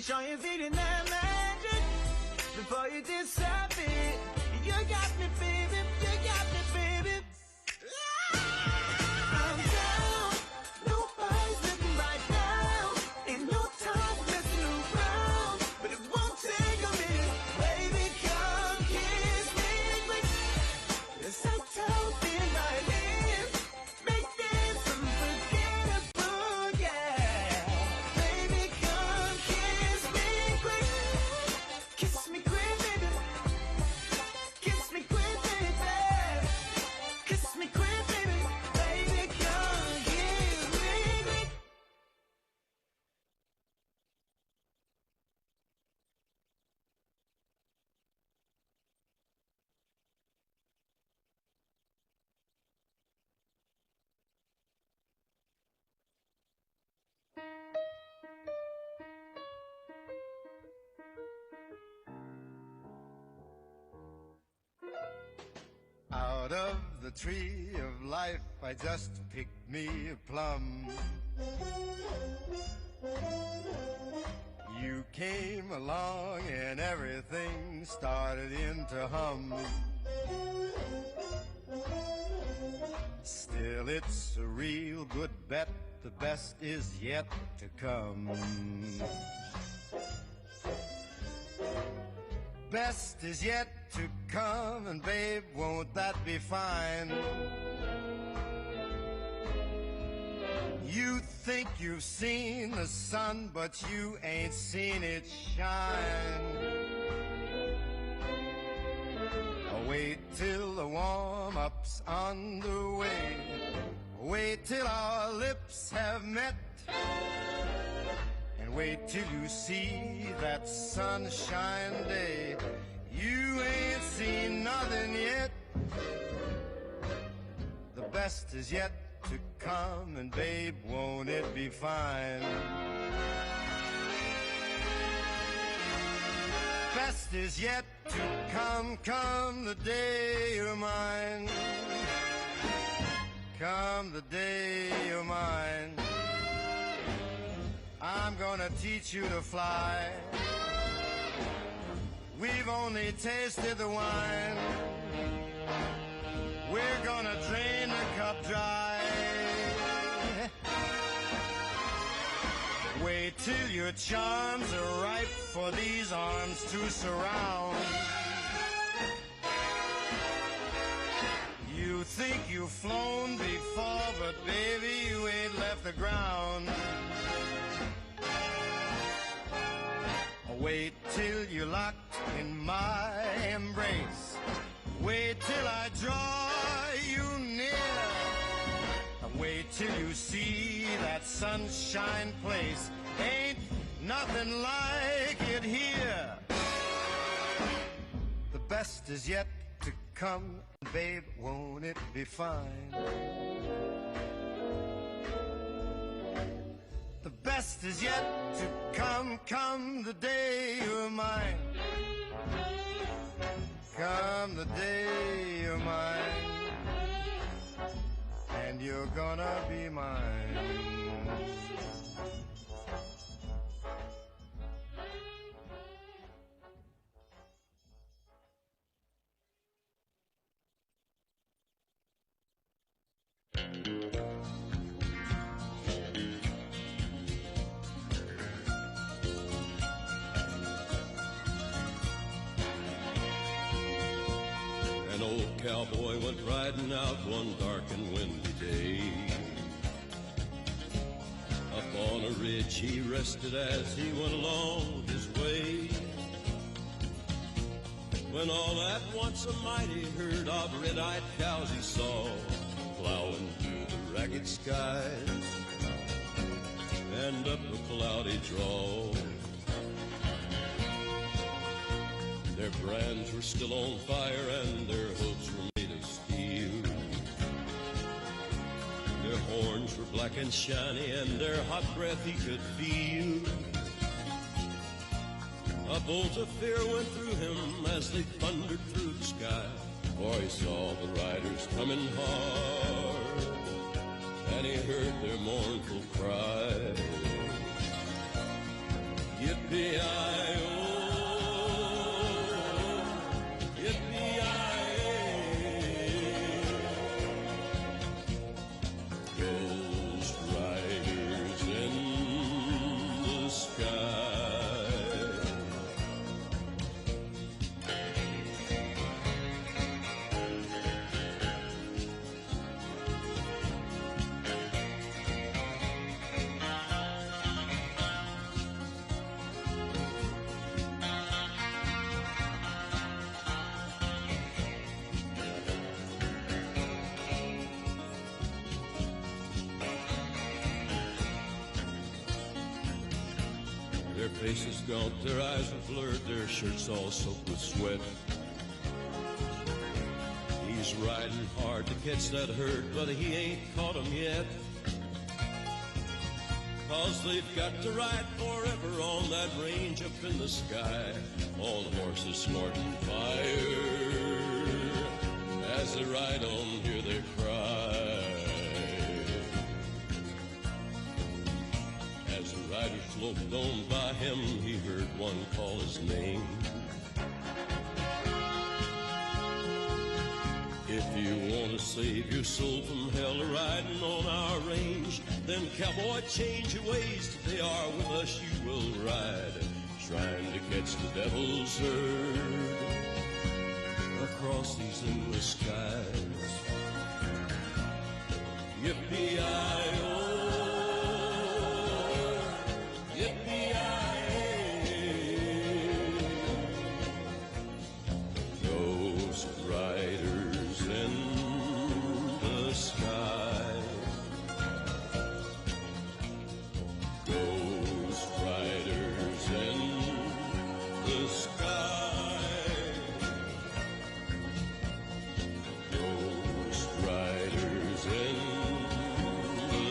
sure you're feeling that magic before you disappear. You got me, baby. You got me, baby. I'm down. Nobody's looking right now. Ain't no time for messing around. But it won't take a minute. Baby, come kiss me quick. It's like something right here. Make this unforgettable, yeah. Baby, come kiss me quick. Kiss me quick, baby. Kiss me quick, baby. Kiss me quick, baby. Baby, come kiss me quick. Out of the tree of life, I just picked me a plum. You came along and everything started into hum. Still, it's a real good bet. The best is yet to come. Best is yet to come, and babe, won't that be fine? You think you've seen the sun, but you ain't seen it shine. Wait till the warm-up's underway. Wait till our lips have met. And wait till you see that sunshine day. You ain't seen nothing yet. The best is yet to come, and babe, won't it be fine? Best is yet to come, come the day you're mine. Come the day you're mine. I'm gonna teach you to fly. We've only tasted the wine. We're gonna drain the cup dry. Wait till your charms are ripe for these arms to surround. You think you've flown before, but baby, you ain't left the ground. Wait till you're locked in my embrace. Wait till I draw you near. Wait till you see that sunshine place. Ain't nothing like it here. The best is yet to come, babe, won't it be fine? The best is yet to come, come the day you're mine. Come the day you're mine. And you're gonna be mine. An old cowboy went riding out one dark and windy day. Up on a ridge he rested as he went along his way. When all at once a mighty herd of red-eyed cows he saw plowing through the ragged skies and up a cloudy draw. Their brands were still on fire and their hooves were made of steel. Their horns were black and shiny and their hot breath he could feel. A bolt of fear went through him as they thundered through the sky, for he saw the riders coming hard and he heard their mournful cry. Yippee-I-O, Ghost riders in the sky. Their faces gaunt, their eyes are blurred, their shirts all soaked with sweat. He's riding hard to catch that herd, but he ain't caught 'em yet. 'Cause they've got to ride forever on that range up in the sky. All the horses snorting fire. As they ride on, hear their cry. As the rider floated on by him, he heard one call his name. If you want to save your soul from hell riding on our range, then cowboy, change your ways. Today are with us you will ride, trying to catch the devil's herd across these endless skies. Yippee-I-O, Ghost riders in the sky. Ghost riders in the sky. Ghost riders in the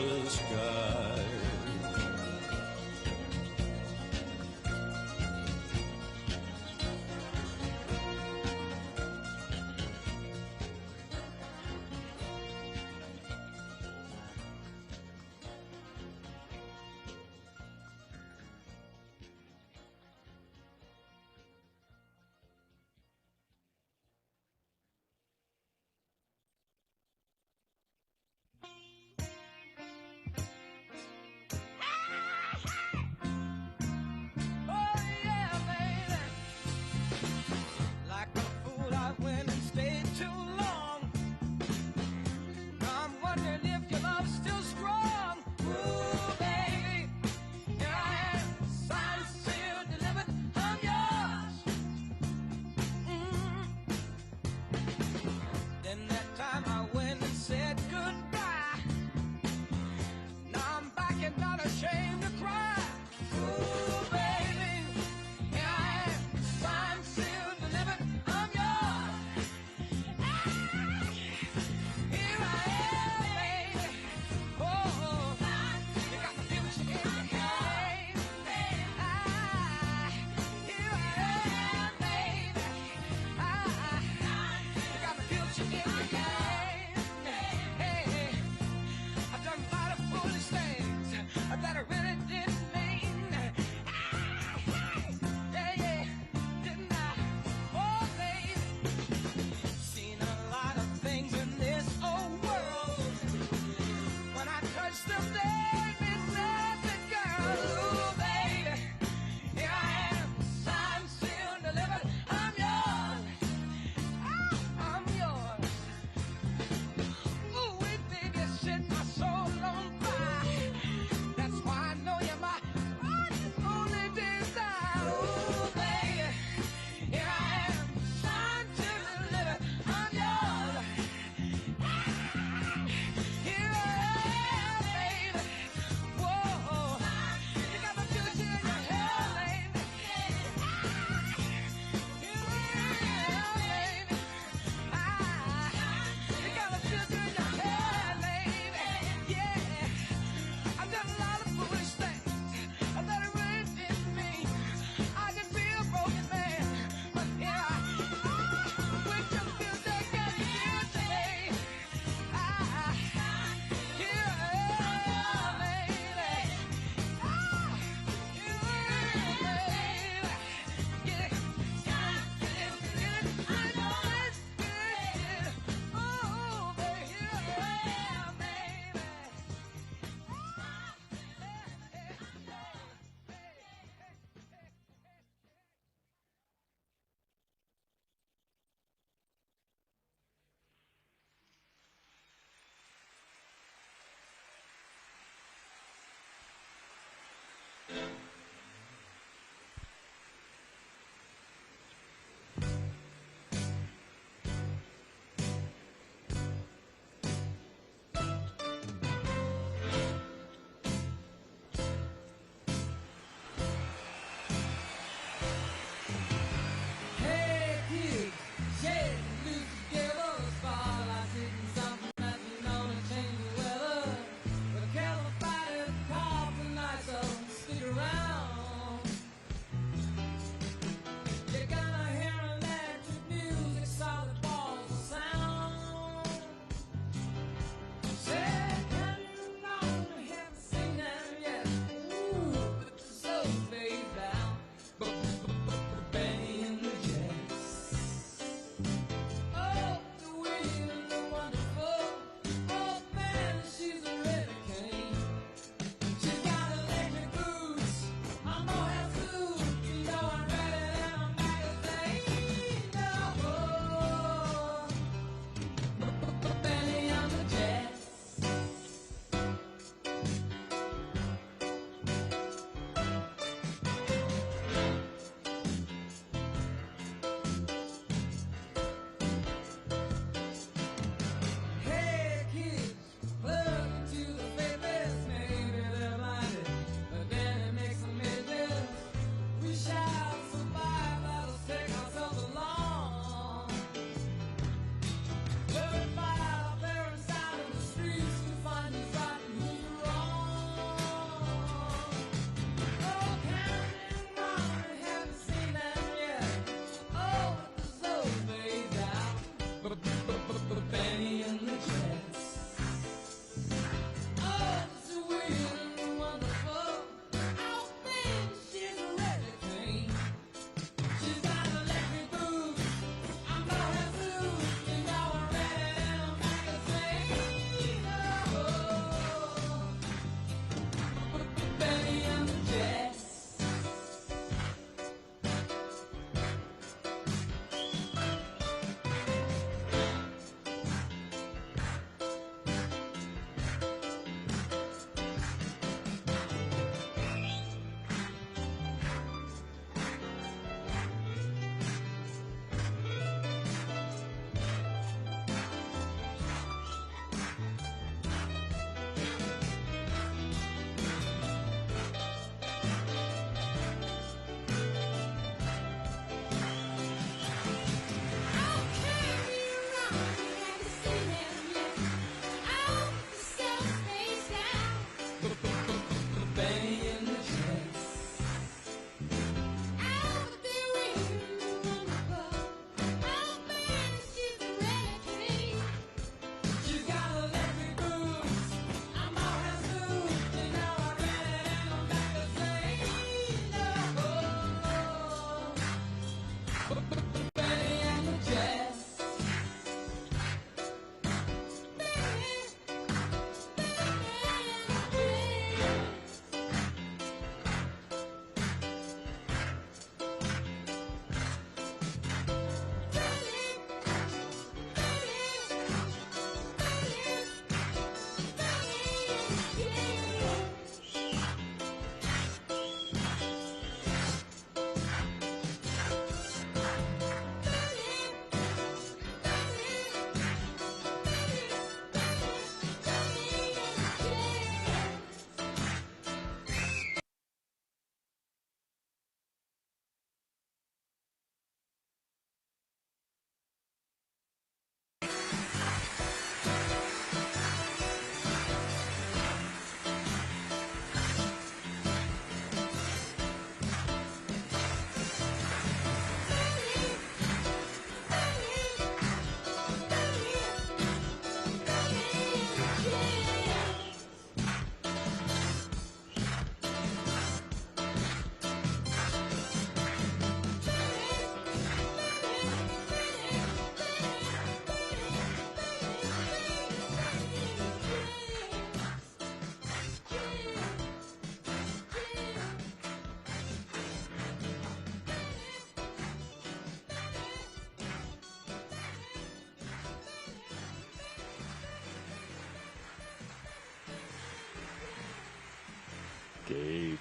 Gabe.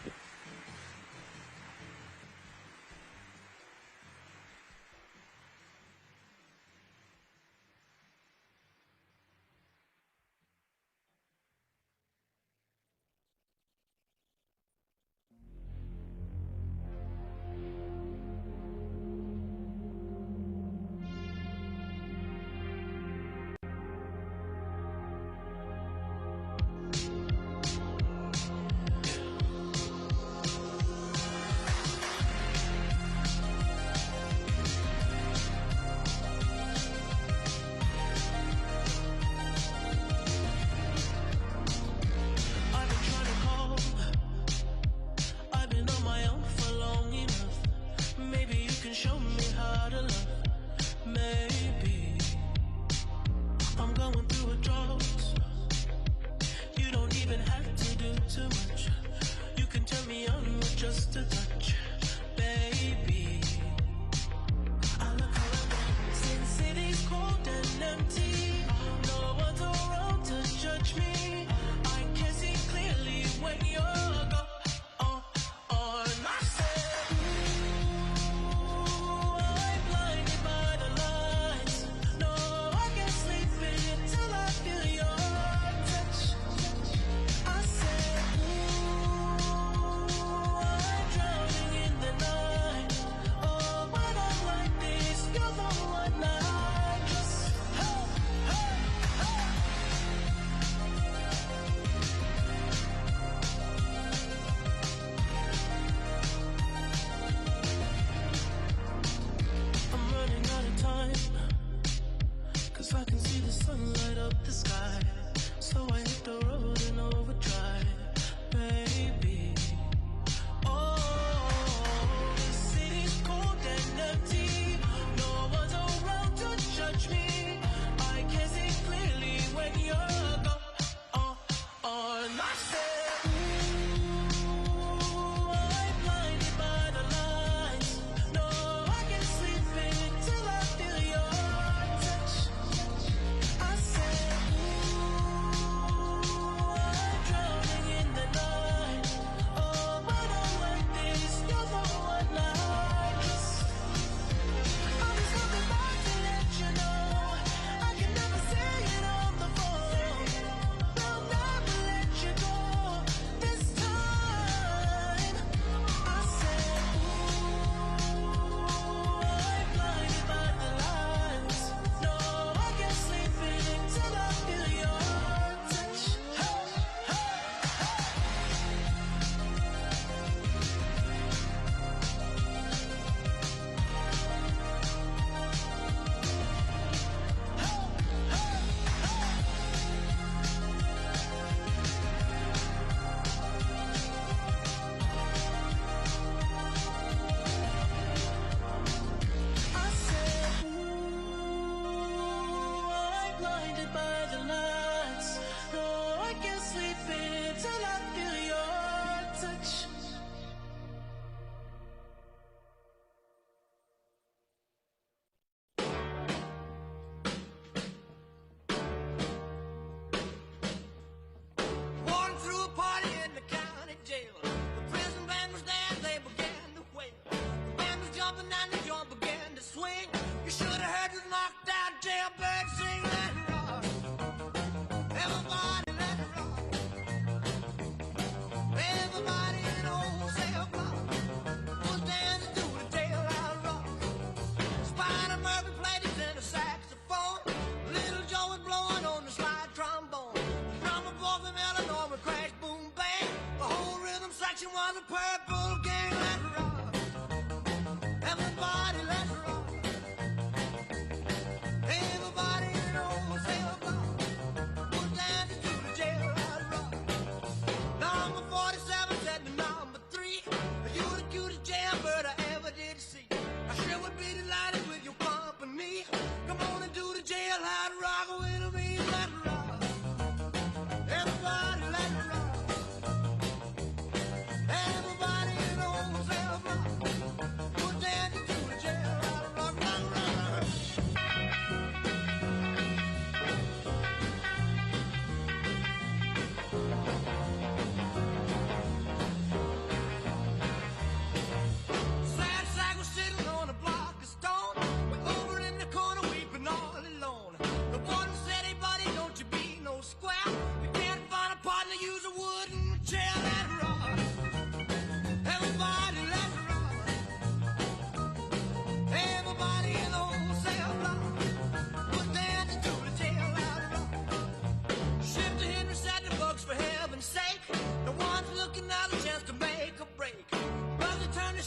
Everybody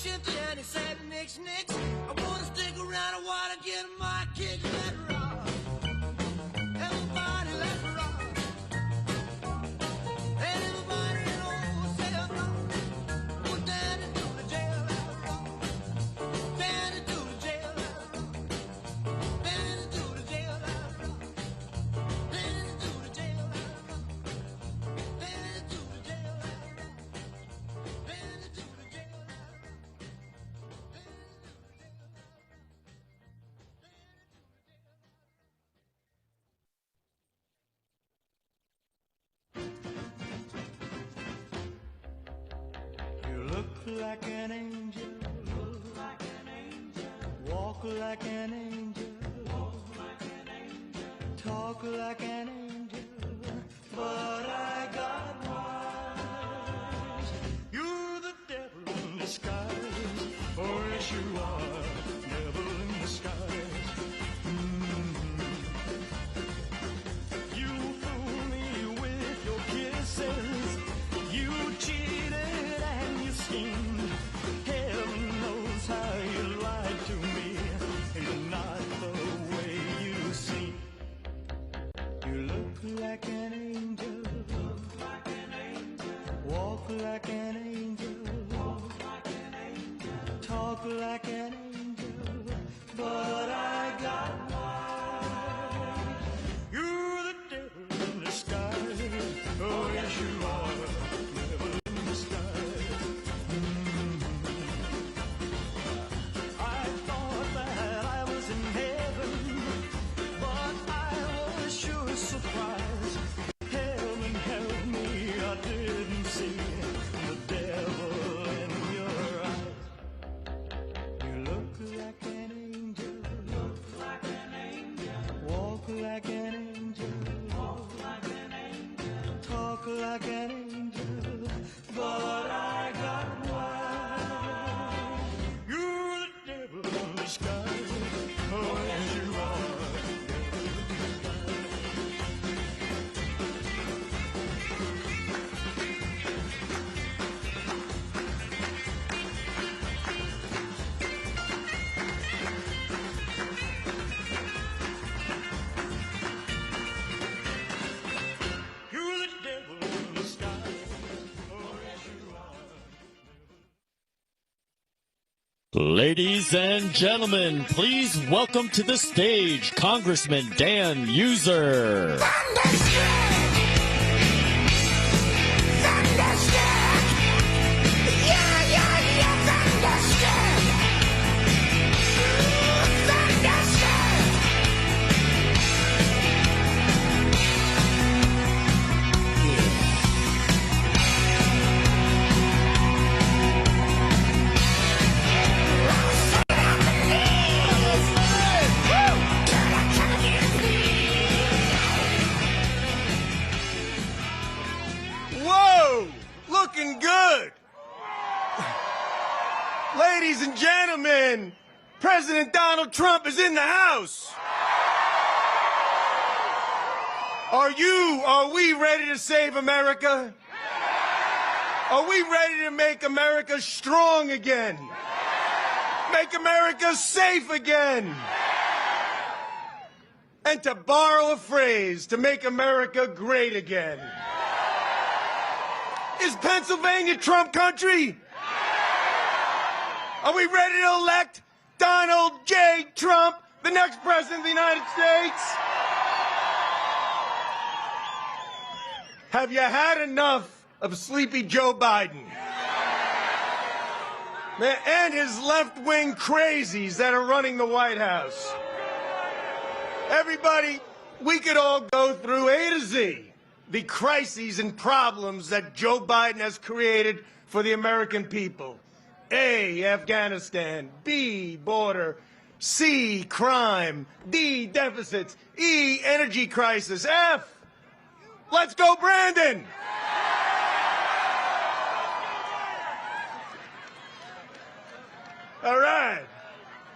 shifty and he said nix, nix. I wanna stick around, I wanna get my kick, let it rock. Everybody let it rock. And everybody knows, say I'm wrong. We're down into the jail, let it rock. Down into the jail, let it rock. Down into the jail, let it rock. Down into the jail, let it rock. Down into the jail, let it rock. Down into the jail, let it rock. You look like an angel, walk like an angel, talk like an angel, but I got wise. You're the devil in disguise, oh yes you are, devil in disguise. You fool me with your kisses, you cheated and you schemed. Heaven knows how you lied to me. You're not the way you seem. You look like an angel, walk like an angel, talk like an angel, but I got wise. You're the devil in disguise, oh yes you are, devil in disguise. I thought that I was in heaven, but I was sure surprised. Heaven help me, I didn't see the devil in your eyes. You look like an angel, walk like an angel, talk like an angel, but I got wise. You're the devil in disguise, oh yes you are. You're the devil in disguise, oh yes you are. Ladies and gentlemen, please welcome to the stage Congressman Dan User. Whoa! Looking good! Ladies and gentlemen, President Donald Trump is in the house. Are we ready to save America? Are we ready to make America strong again? Make America safe again? And to borrow a phrase, to make America great again. Is Pennsylvania Trump country? Are we ready to elect Donald J. Trump, the next president of the United States? Have you had enough of sleepy Joe Biden? And his left-wing crazies that are running the White House? Everybody, we could all go through A to Z, the crises and problems that Joe Biden has created for the American people. A, Afghanistan. B, border. C, crime. D, deficits. E, energy crisis. F, let's go, Brandon! All right.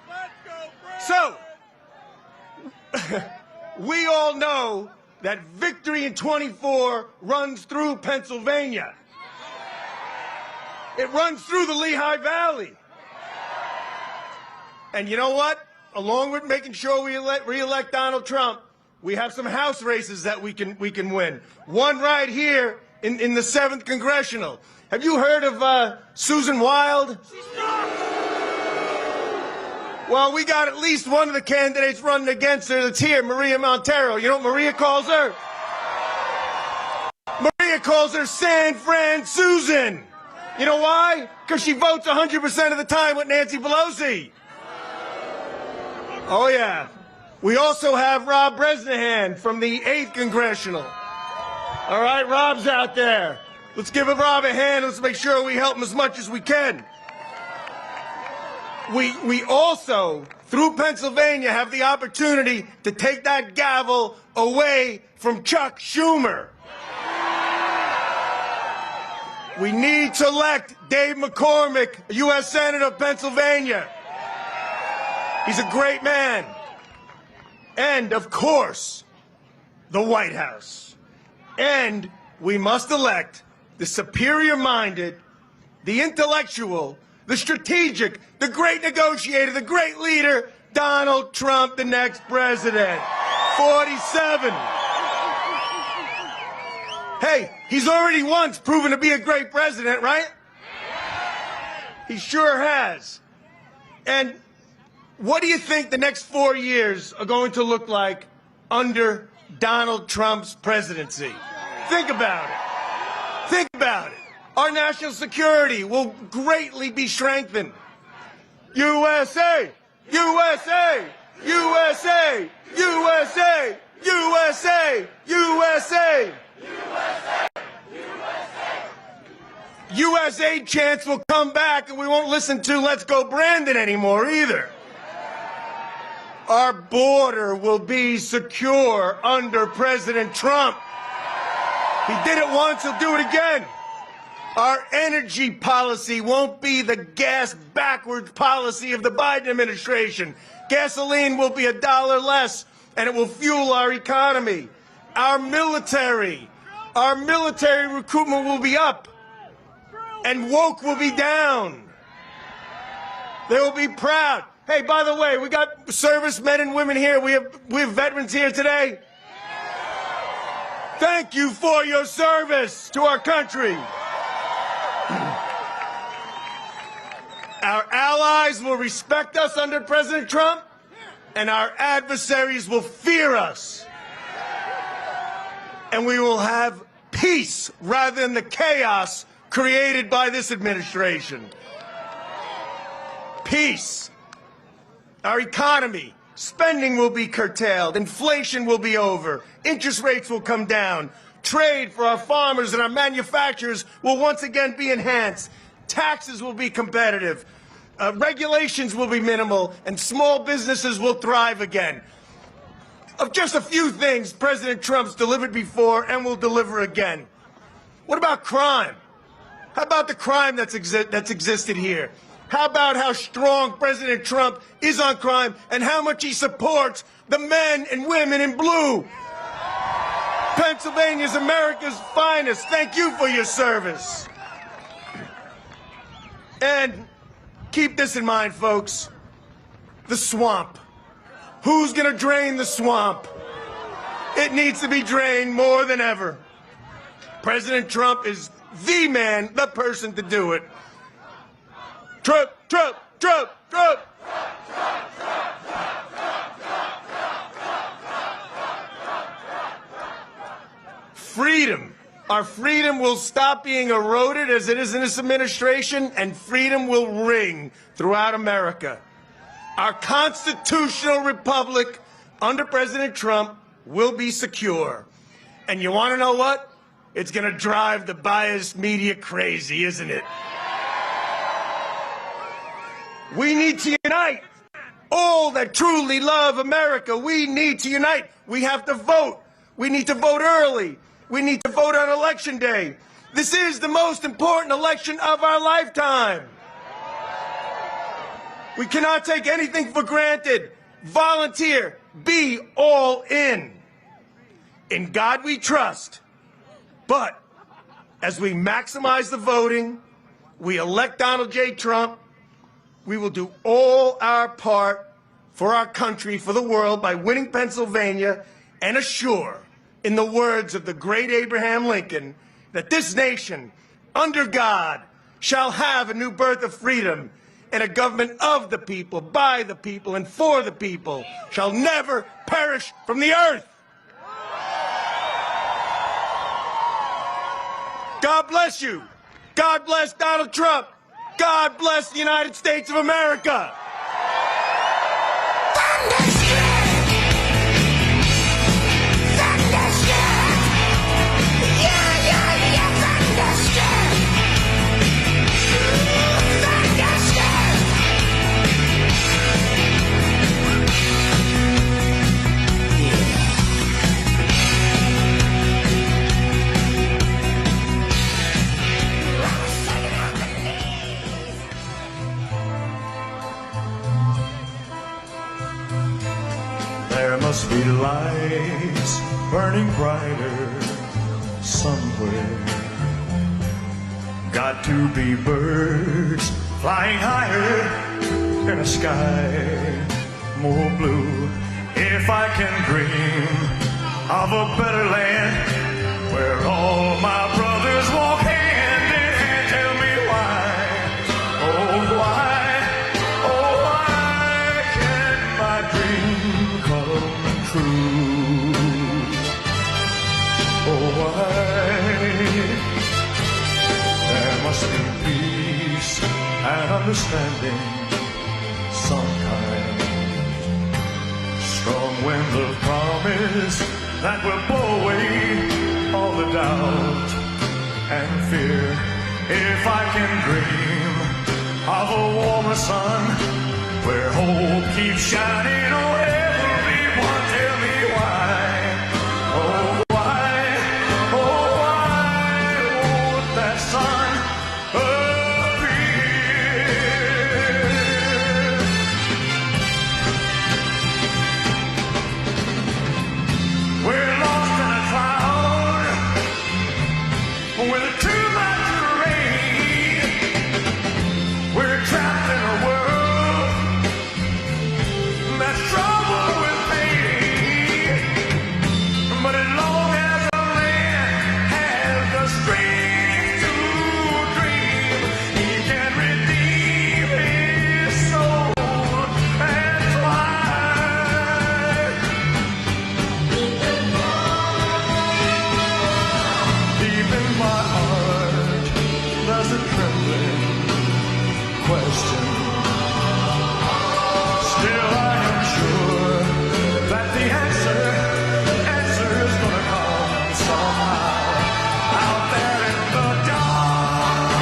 Let's go, Brandon! So, we all know that victory in 24 runs through Pennsylvania. It runs through the Lehigh Valley. And you know what? Along with making sure we re-elect Donald Trump, we have some House races that we can win. One right here in the 7th Congressional. Have you heard of Susan Wild? Well, we got at least one of the candidates running against her that's here, Maria Montero. You know what Maria calls her? Maria calls her San Fran Susan. You know why? Because she votes 100% of the time with Nancy Pelosi. Oh, yeah. We also have Rob Bresnahan from the 8th Congressional. All right, Rob's out there. Let's give Rob a hand. Let's make sure we help him as much as we can. We also, through Pennsylvania, have the opportunity to take that gavel away from Chuck Schumer. We need to elect Dave McCormick, a U.S. Senator of Pennsylvania. He's a great man. And, of course, the White House. And we must elect the superior-minded, the intellectual, the strategic, the great negotiator, the great leader, Donald Trump, the next president. 47. Hey, he's already once proven to be a great president, right? He sure has. And what do you think the next 4 years are going to look like under Donald Trump's presidency? Think about it. Think about it. Our national security will greatly be strengthened. USA! USA! USA! USA! USA! USA! U.S. aid chants will come back, and we won't listen to Let's Go Brandon anymore either. Our border will be secure under President Trump. He did it once, he'll do it again. Our energy policy won't be the gas backwards policy of the Biden administration. Gasoline will be $1 less, and it will fuel our economy. Our military recruitment will be up, and woke will be down. They will be proud. Hey, by the way, we got servicemen and women here. We have veterans here today. Thank you for your service to our country. Our allies will respect us under President Trump, and our adversaries will fear us. And we will have peace rather than the chaos created by this administration. Peace. Our economy, spending will be curtailed, inflation will be over, interest rates will come down, trade for our farmers and our manufacturers will once again be enhanced, taxes will be competitive, regulations will be minimal, and small businesses will thrive again. Of just a few things President Trump's delivered before and will deliver again. What about crime? How about the crime that's existed here? How about how strong President Trump is on crime and how much he supports the men and women in blue? Pennsylvania's America's finest. Thank you for your service. And keep this in mind, folks. The swamp. Who's going to drain the swamp? It needs to be drained more than ever. President Trump is the man, the person to do it. Trump, Trump, Trump, Trump. Freedom. Our freedom will stop being eroded as it is in this administration, and freedom will ring throughout America. Our constitutional republic under President Trump will be secure. And you want to know what? It's going to drive the biased media crazy, isn't it? We need to unite. All that truly love America, we need to unite. We have to vote. We need to vote early. We need to vote on Election Day. This is the most important election of our lifetime. We cannot take anything for granted. Volunteer. Be all in. In God we trust. But as we maximize the voting, we elect Donald J. Trump, we will do all our part for our country, for the world, by winning Pennsylvania and assure, in the words of the great Abraham Lincoln, that this nation, under God, shall have a new birth of freedom, and a government of the people, by the people, and for the people, shall never perish from the earth. God bless you. God bless Donald Trump. God bless the United States of America. There must be lights burning brighter somewhere. Got to be birds flying higher in a sky more blue. If I can dream of a better land where all my brothers walk hand in hand, tell me why, oh why, oh why can't my dream come true? Oh why? There must be peace and understanding, some kind. Strong winds of promise that will blow away all the doubt and fear. If I can dream of a warmer sun where hope keeps shining, oh everyone tell me why, oh why, oh why won't that sun appear? We're lost in a cloud with too much rain. We're trapped in a world that's troubled with pain. But as long as a man has the strength to dream, he can redeem his soul and fly. Deep in my heart, there's a trembling question. Still, I am sure that the answer is gonna come somehow. Out there in the dark,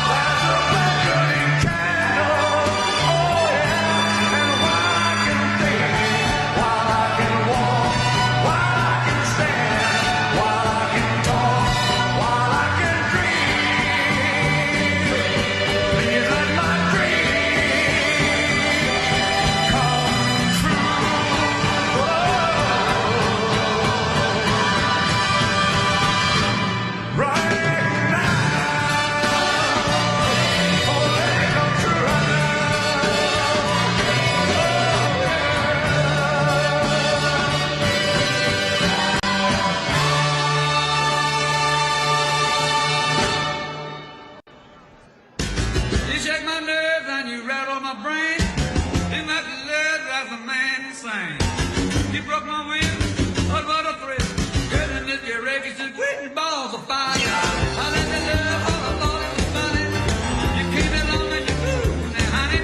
there's a flickering candle. Oh yeah, and while I can think, while I can walk, while I can stand, while I can talk, while I can dream, please let my dream come true. Right now, oh let it come true right now. You shake my nerves and you rattle my brain. You make me live as a man insane. You broke my will, what a thrill. Girl, and if your wreck is just quitting balls of fire. I let you love all I thought it was funny. You came along and you moved and honey.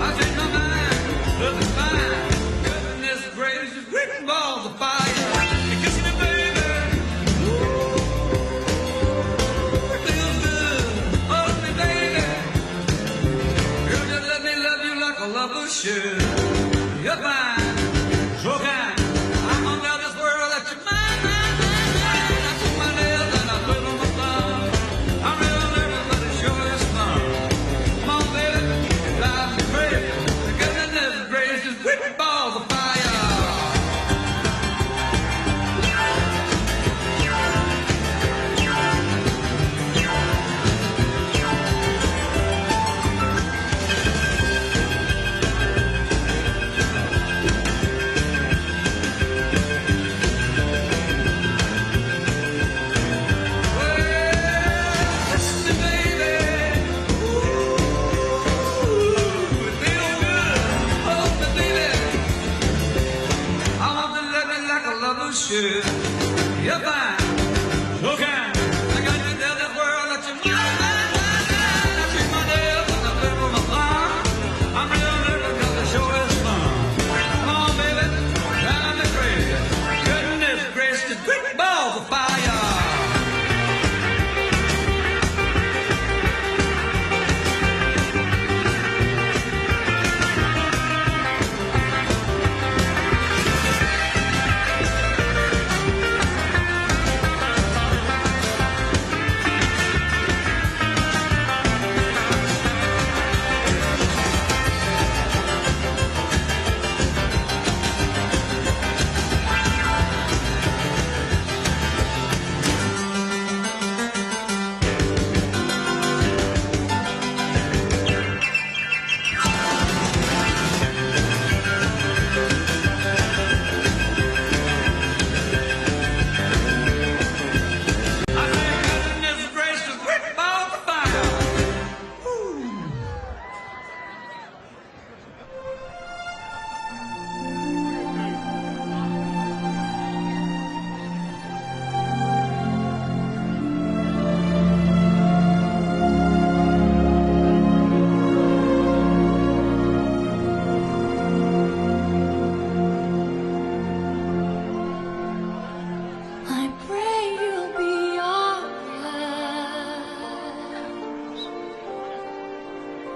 I changed my mind, nothing's fine. Goodness gracious, quitting balls of fire. You kissing me, baby. Ooh, it feels good. Hold me, baby. You just let me love you like a lover should. You're fine, so kind. I'm under this world that you're mine, mine, mine, mine. I took my nails and I put on my thumb. I'm real nervous, but it sure is fun. Come on, baby, it drives me crazy. The goodness gracious, whipping balls of fire.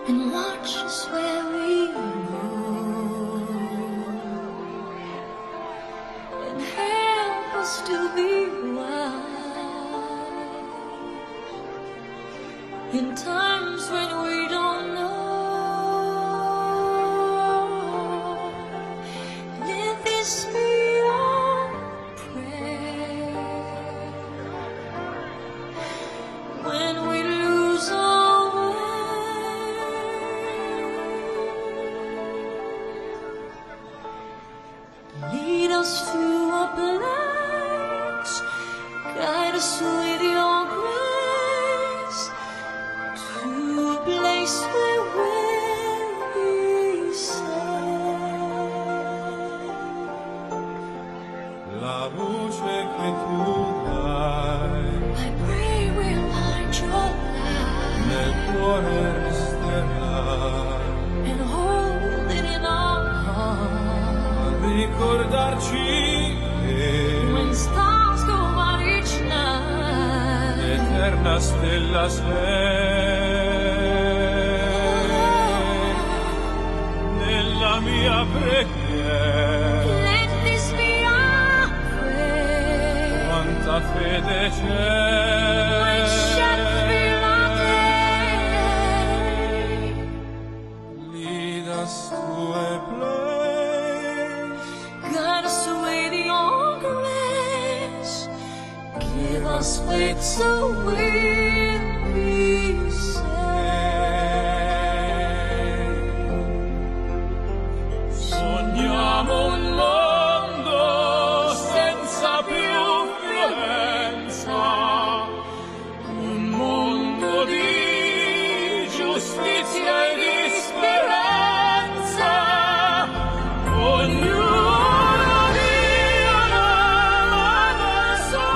and watch us where we go, and help us to be wise in times when we don't know. Let this be our prayer when we lose our way. Lead us through our plans, guide us with your grace to a place where we'll be safe. La luce che tu dai I pray we'll find your nel light cuore resterà, and hold it in our heart. ricordarci When che stars go out each night, l'eterna stella sei nella mia preghiera. let this be our prayer. Quanta fede We c'è, shall feel our day. lead us to a place Guide us with your grace. Give us faith so we'll be safe. Sogniamo un mondo senza più violenza, un mondo di giustizia e di speranza. Ognuno dia la sua.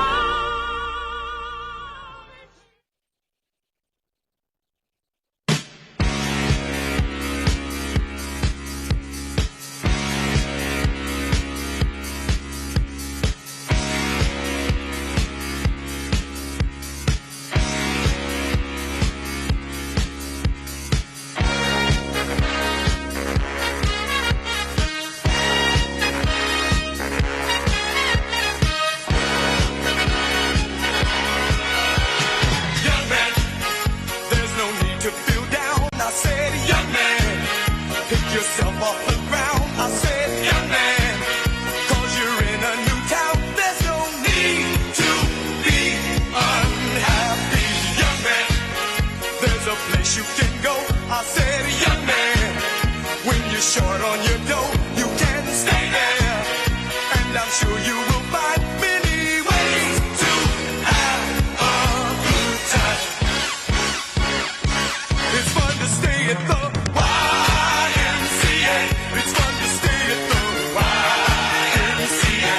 Young man, there's no need to feel down. I said, young man, pick yourself off the ground. I said, young man, cause you're in a new town. There's no need to be unhappy. Young man, there's a place you can go. I said, young man, when you're short on your dough, you can stay there. And I'm sure you will find many ways to have a good time. It's fun to stay at the YMCA. It's fun to stay at the YMCA.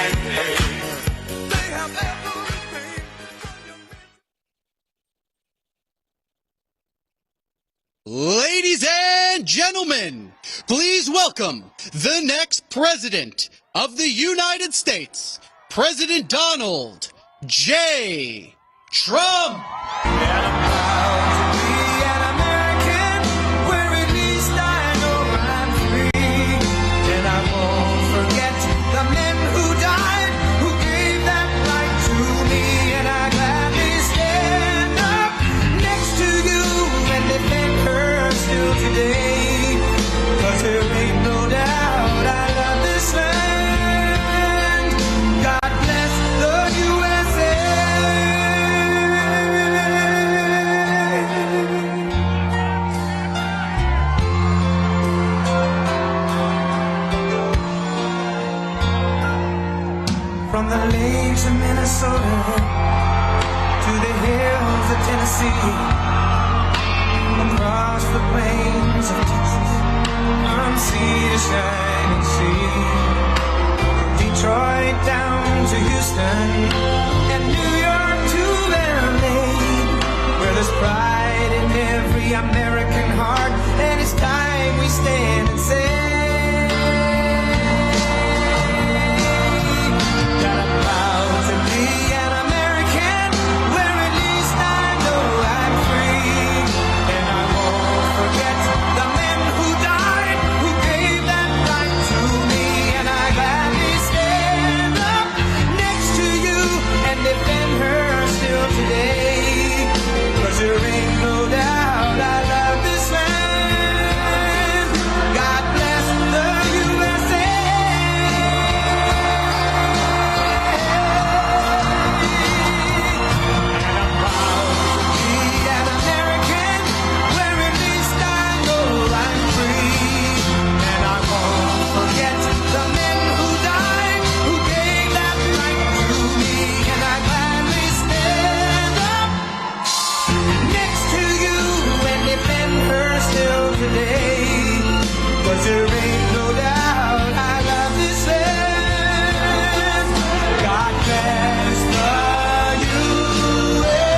They have everything from your Ladies and gentlemen, please welcome the next President of the United States, President Donald J. Trump. From the lakes of Minnesota to the hills of Tennessee, across the plains of Texas, from sea to shining sea, Detroit down to Houston, and New York to LA, where there's pride in every American heart, and it's time we stand and say, got a proud to be an American, where at least I know I'm free, and I won't forget day. 'Cause there ain't no doubt I love this land. God bless the USA.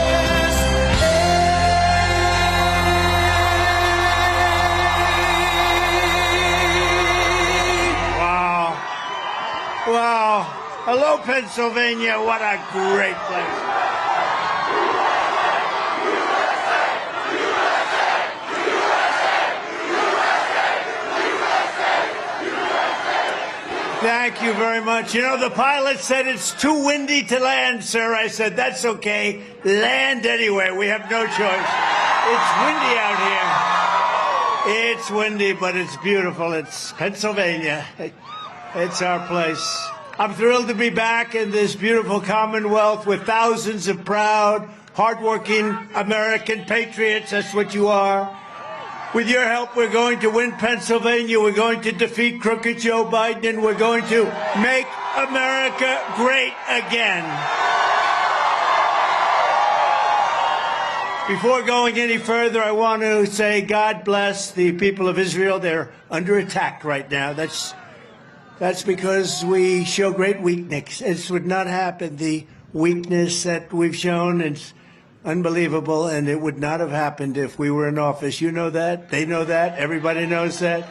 Wow. Wow. Hello, Pennsylvania. What a great place. Thank you very much. You know, the pilot said it's too windy to land, sir. I said, that's okay. Land anyway. We have no choice. It's windy out here. It's windy, but it's beautiful. It's Pennsylvania. It's our place. I'm thrilled to be back in this beautiful Commonwealth with thousands of proud, hardworking American patriots. That's what you are. With your help, we're going to win Pennsylvania. We're going to defeat crooked Joe Biden, and we're going to make America great again. Before going any further, I want to say God bless the people of Israel. They're under attack right now. That's because we show great weakness. This would not happen. The weakness that we've shown is unbelievable, and it would not have happened if we were in office. You know that. They know that. Everybody knows that.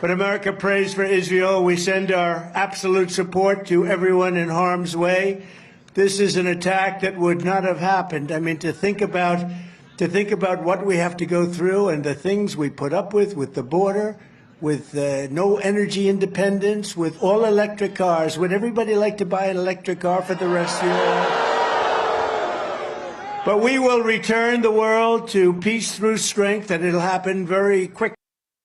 But America prays for Israel. We send our absolute support to everyone in harm's way. This is an attack that would not have happened. I mean, to think about what we have to go through and the things we put up with the border, with no energy independence, with all electric cars. Would everybody like to buy an electric car for the rest of your life? But we will return the world to peace through strength, and it'll happen very quickly.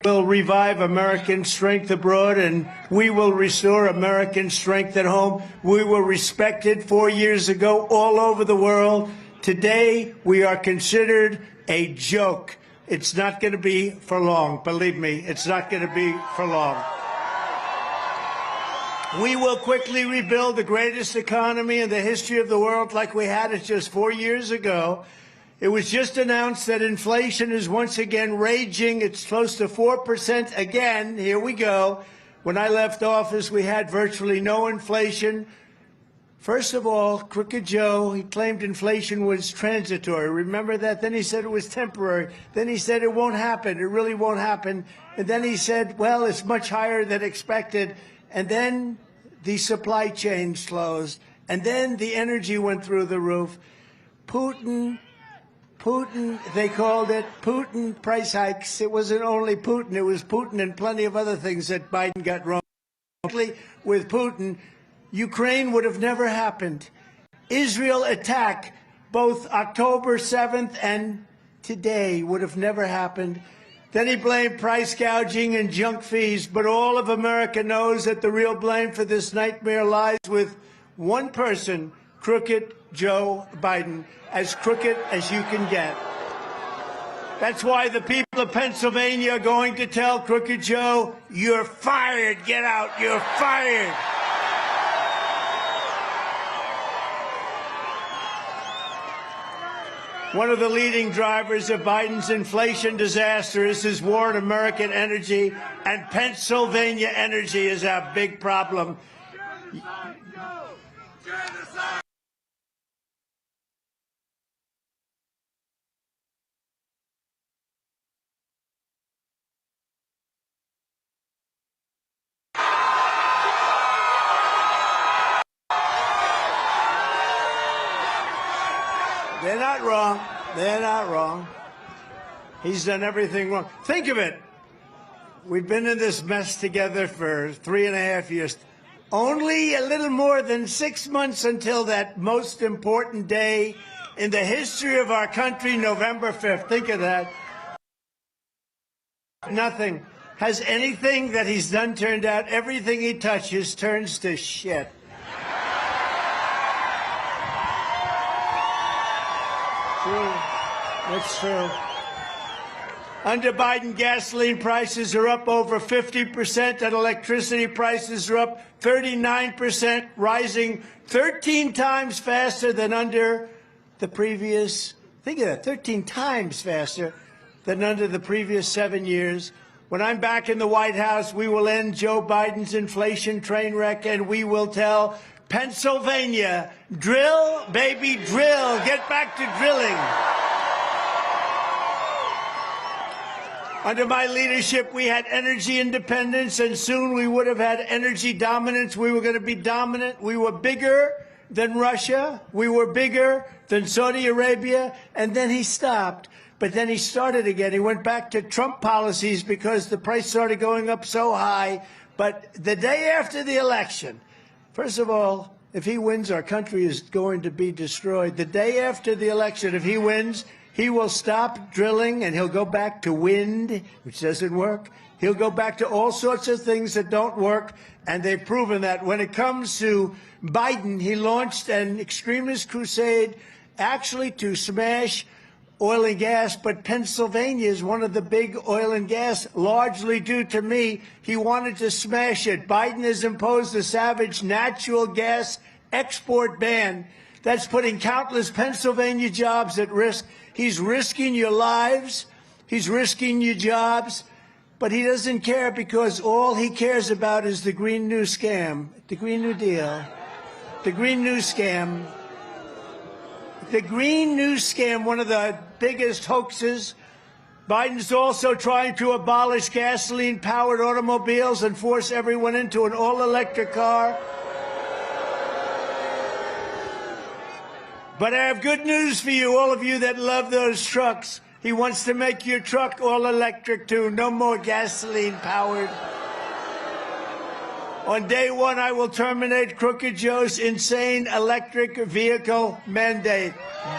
We'll revive American strength abroad, and we will restore American strength at home. We were respected 4 years ago all over the world. Today, we are considered a joke. It's not going to be for long. Believe me, it's not going to be for long. We will quickly rebuild the greatest economy in the history of the world like we had it just 4 years ago. It was just announced that inflation is once again raging. It's close to 4% again. Here we go. When I left office, we had virtually no inflation. First of all, Crooked Joe, he claimed inflation was transitory. Remember that? Then he said it was temporary. Then he said it won't happen. It really won't happen. And then he said, well, it's much higher than expected. And then the supply chains closed. And then the energy went through the roof. Putin, they called it Putin price hikes. It wasn't only Putin. It was Putin and plenty of other things that Biden got wrong. With Putin, Ukraine would have never happened. Israel attack, both October 7th and today, would have never happened. Then he blamed price gouging and junk fees, but all of America knows that the real blame for this nightmare lies with one person, Crooked Joe Biden, as crooked as you can get. That's why the people of Pennsylvania are going to tell Crooked Joe, you're fired, get out, you're fired. One of the leading drivers of Biden's inflation disaster is his war on American energy, and Pennsylvania energy is a big problem. They're not wrong. They're not wrong. He's done everything wrong. Think of it. We've been in this mess together for 3.5 years. Only a little more than 6 months until that most important day in the history of our country, November 5th. Think of that. Nothing. Has anything that he's done turned out? Everything he touches turns to shit. True. That's true. Under Biden, gasoline prices are up over 50%, and electricity prices are up 39%, rising 13 times faster than under the previous. Think of that, 13 times faster than under the previous 7 years. When I'm back in the White House, we will end Joe Biden's inflation train wreck, and we will tell Pennsylvania, drill, baby, drill. Get back to drilling. Under my leadership, we had energy independence, and soon we would have had energy dominance. We were going to be dominant. We were bigger than Russia. We were bigger than Saudi Arabia. And then he stopped. But then he started again. He went back to Trump policies because the price started going up so high. But the day after the election, first of all, if he wins, our country is going to be destroyed. The day after the election, if he wins, he will stop drilling and he'll go back to wind, which doesn't work. He'll go back to all sorts of things that don't work, and they've proven that. When it comes to Biden, he launched an extremist crusade actually to smash oil and gas, but Pennsylvania is one of the big oil and gas, largely due to me. He wanted to smash it. Biden has imposed a savage natural gas export ban that's putting countless Pennsylvania jobs at risk. He's risking your lives. He's risking your jobs. But he doesn't care because all he cares about is the Green New Scam, the Green New Deal, the Green New Scam. The Green New Scam, one of the biggest hoaxes. Biden's also trying to abolish gasoline-powered automobiles and force everyone into an all-electric car. But I have good news for you, all of you that love those trucks. He wants to make your truck all-electric, too. No more gasoline-powered. On day one, I will terminate Crooked Joe's insane electric vehicle mandate.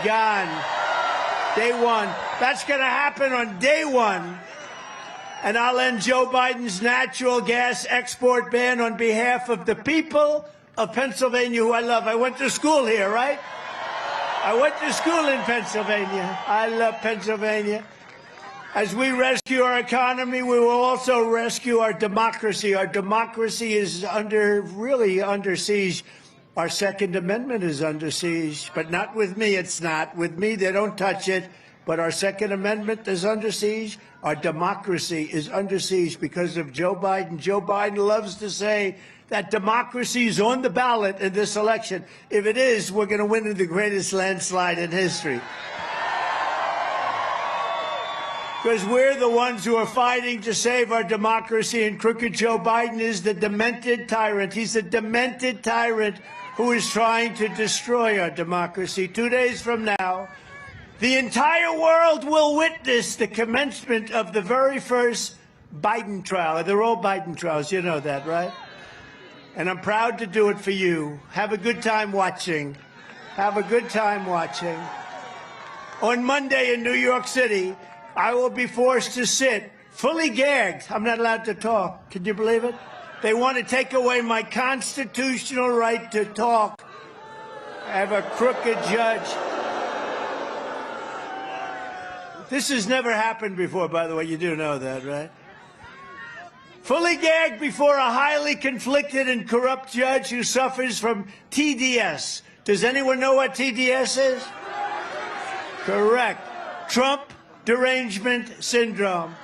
Gone. Day one. That's going to happen on day one. And I'll end Joe Biden's natural gas export ban on behalf of the people of Pennsylvania, who I love. I went to school here, right? I went to school in Pennsylvania. I love Pennsylvania. As we rescue our economy, we will also rescue our democracy. Our democracy is really under siege. Our Second Amendment is under siege, but not with me, it's not. With me, they don't touch it. But our Second Amendment is under siege. Our democracy is under siege because of Joe Biden. Joe Biden loves to say that democracy is on the ballot in this election. If it is, we're going to win in the greatest landslide in history. Because we're the ones who are fighting to save our democracy, and Crooked Joe Biden is the demented tyrant. He's a demented tyrant who is trying to destroy our democracy. 2 days from now, the entire world will witness the commencement of the very first Biden trial. They're all Biden trials. You know that, right? And I'm proud to do it for you. Have a good time watching. Have a good time watching. On Monday in New York City, I will be forced to sit fully gagged. I'm not allowed to talk. Can you believe it? They want to take away my constitutional right to talk. I have a crooked judge. This has never happened before, by the way. You do know that, right? Fully gagged before a highly conflicted and corrupt judge who suffers from TDS. Does anyone know what TDS is? Correct. Trump derangement syndrome.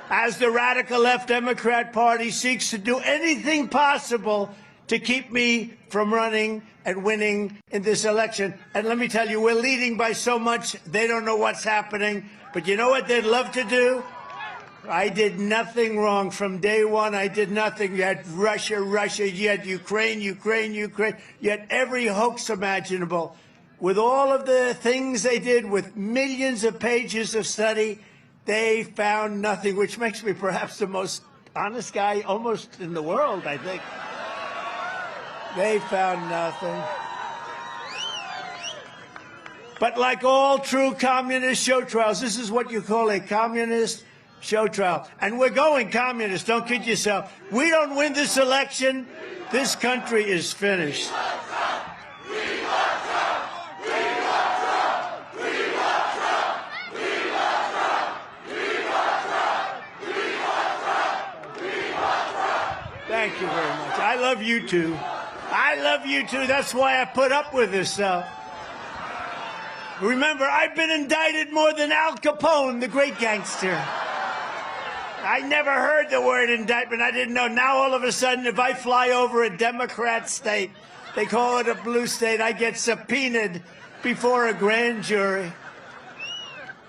As the radical left Democrat Party seeks to do anything possible to keep me from running and winning in this election. And let me tell you, we're leading by so much, they don't know what's happening. But you know what they'd love to do? I did nothing wrong from day one. I did nothing. You had Russia, you had Ukraine, you had every hoax imaginable. With all of the things they did, with millions of pages of study, they found nothing, which makes me perhaps the most honest guy almost in the world, I think. They found nothing. But like all true communist show trials, this is what you call a communist show trial. And we're going communist, don't kid yourself. We don't win this election, this country is finished. Thank you very much. I love you too. I love you too. That's why I put up with this stuff. Remember, I've been indicted more than Al Capone, the great gangster. I never heard the word indictment. I didn't know. Now, all of a sudden, if I fly over a Democrat state, they call it a blue state, I get subpoenaed before a grand jury.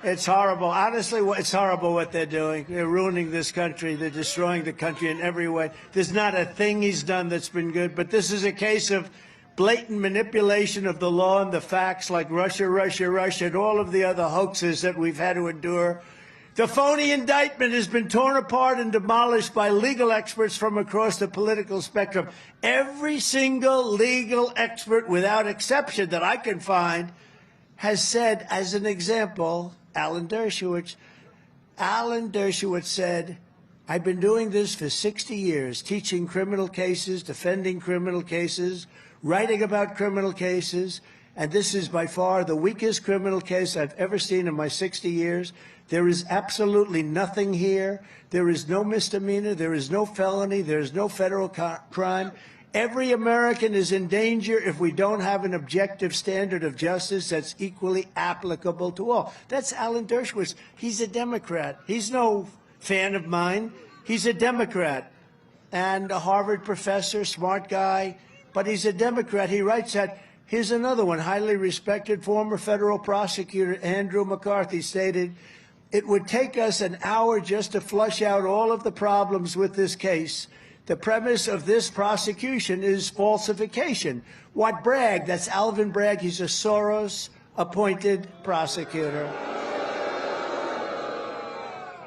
It's horrible. Honestly, it's horrible what they're doing. They're ruining this country. They're destroying the country in every way. There's not a thing he's done that's been good, but this is a case of blatant manipulation of the law and the facts, like Russia, Russia, Russia, and all of the other hoaxes that we've had to endure. The phony indictment has been torn apart and demolished by legal experts from across the political spectrum. Every single legal expert, without exception, that I can find, has said, as an example, Alan Dershowitz said, I've been doing this for 60 years, teaching criminal cases, defending criminal cases, writing about criminal cases, and this is by far the weakest criminal case I've ever seen in my 60 years. There is absolutely nothing here. There is no misdemeanor. There is no felony. There is no federal crime. Every American is in danger if we don't have an objective standard of justice that's equally applicable to all. That's Alan Dershowitz. He's a Democrat. He's no fan of mine. He's a Democrat and a Harvard professor, smart guy, but he's a Democrat. He writes that. Here's another one. Highly respected former federal prosecutor Andrew McCarthy stated, it would take us an hour just to flush out all of the problems with this case. The premise of this prosecution is falsification. What Bragg, that's Alvin Bragg, he's a Soros-appointed prosecutor.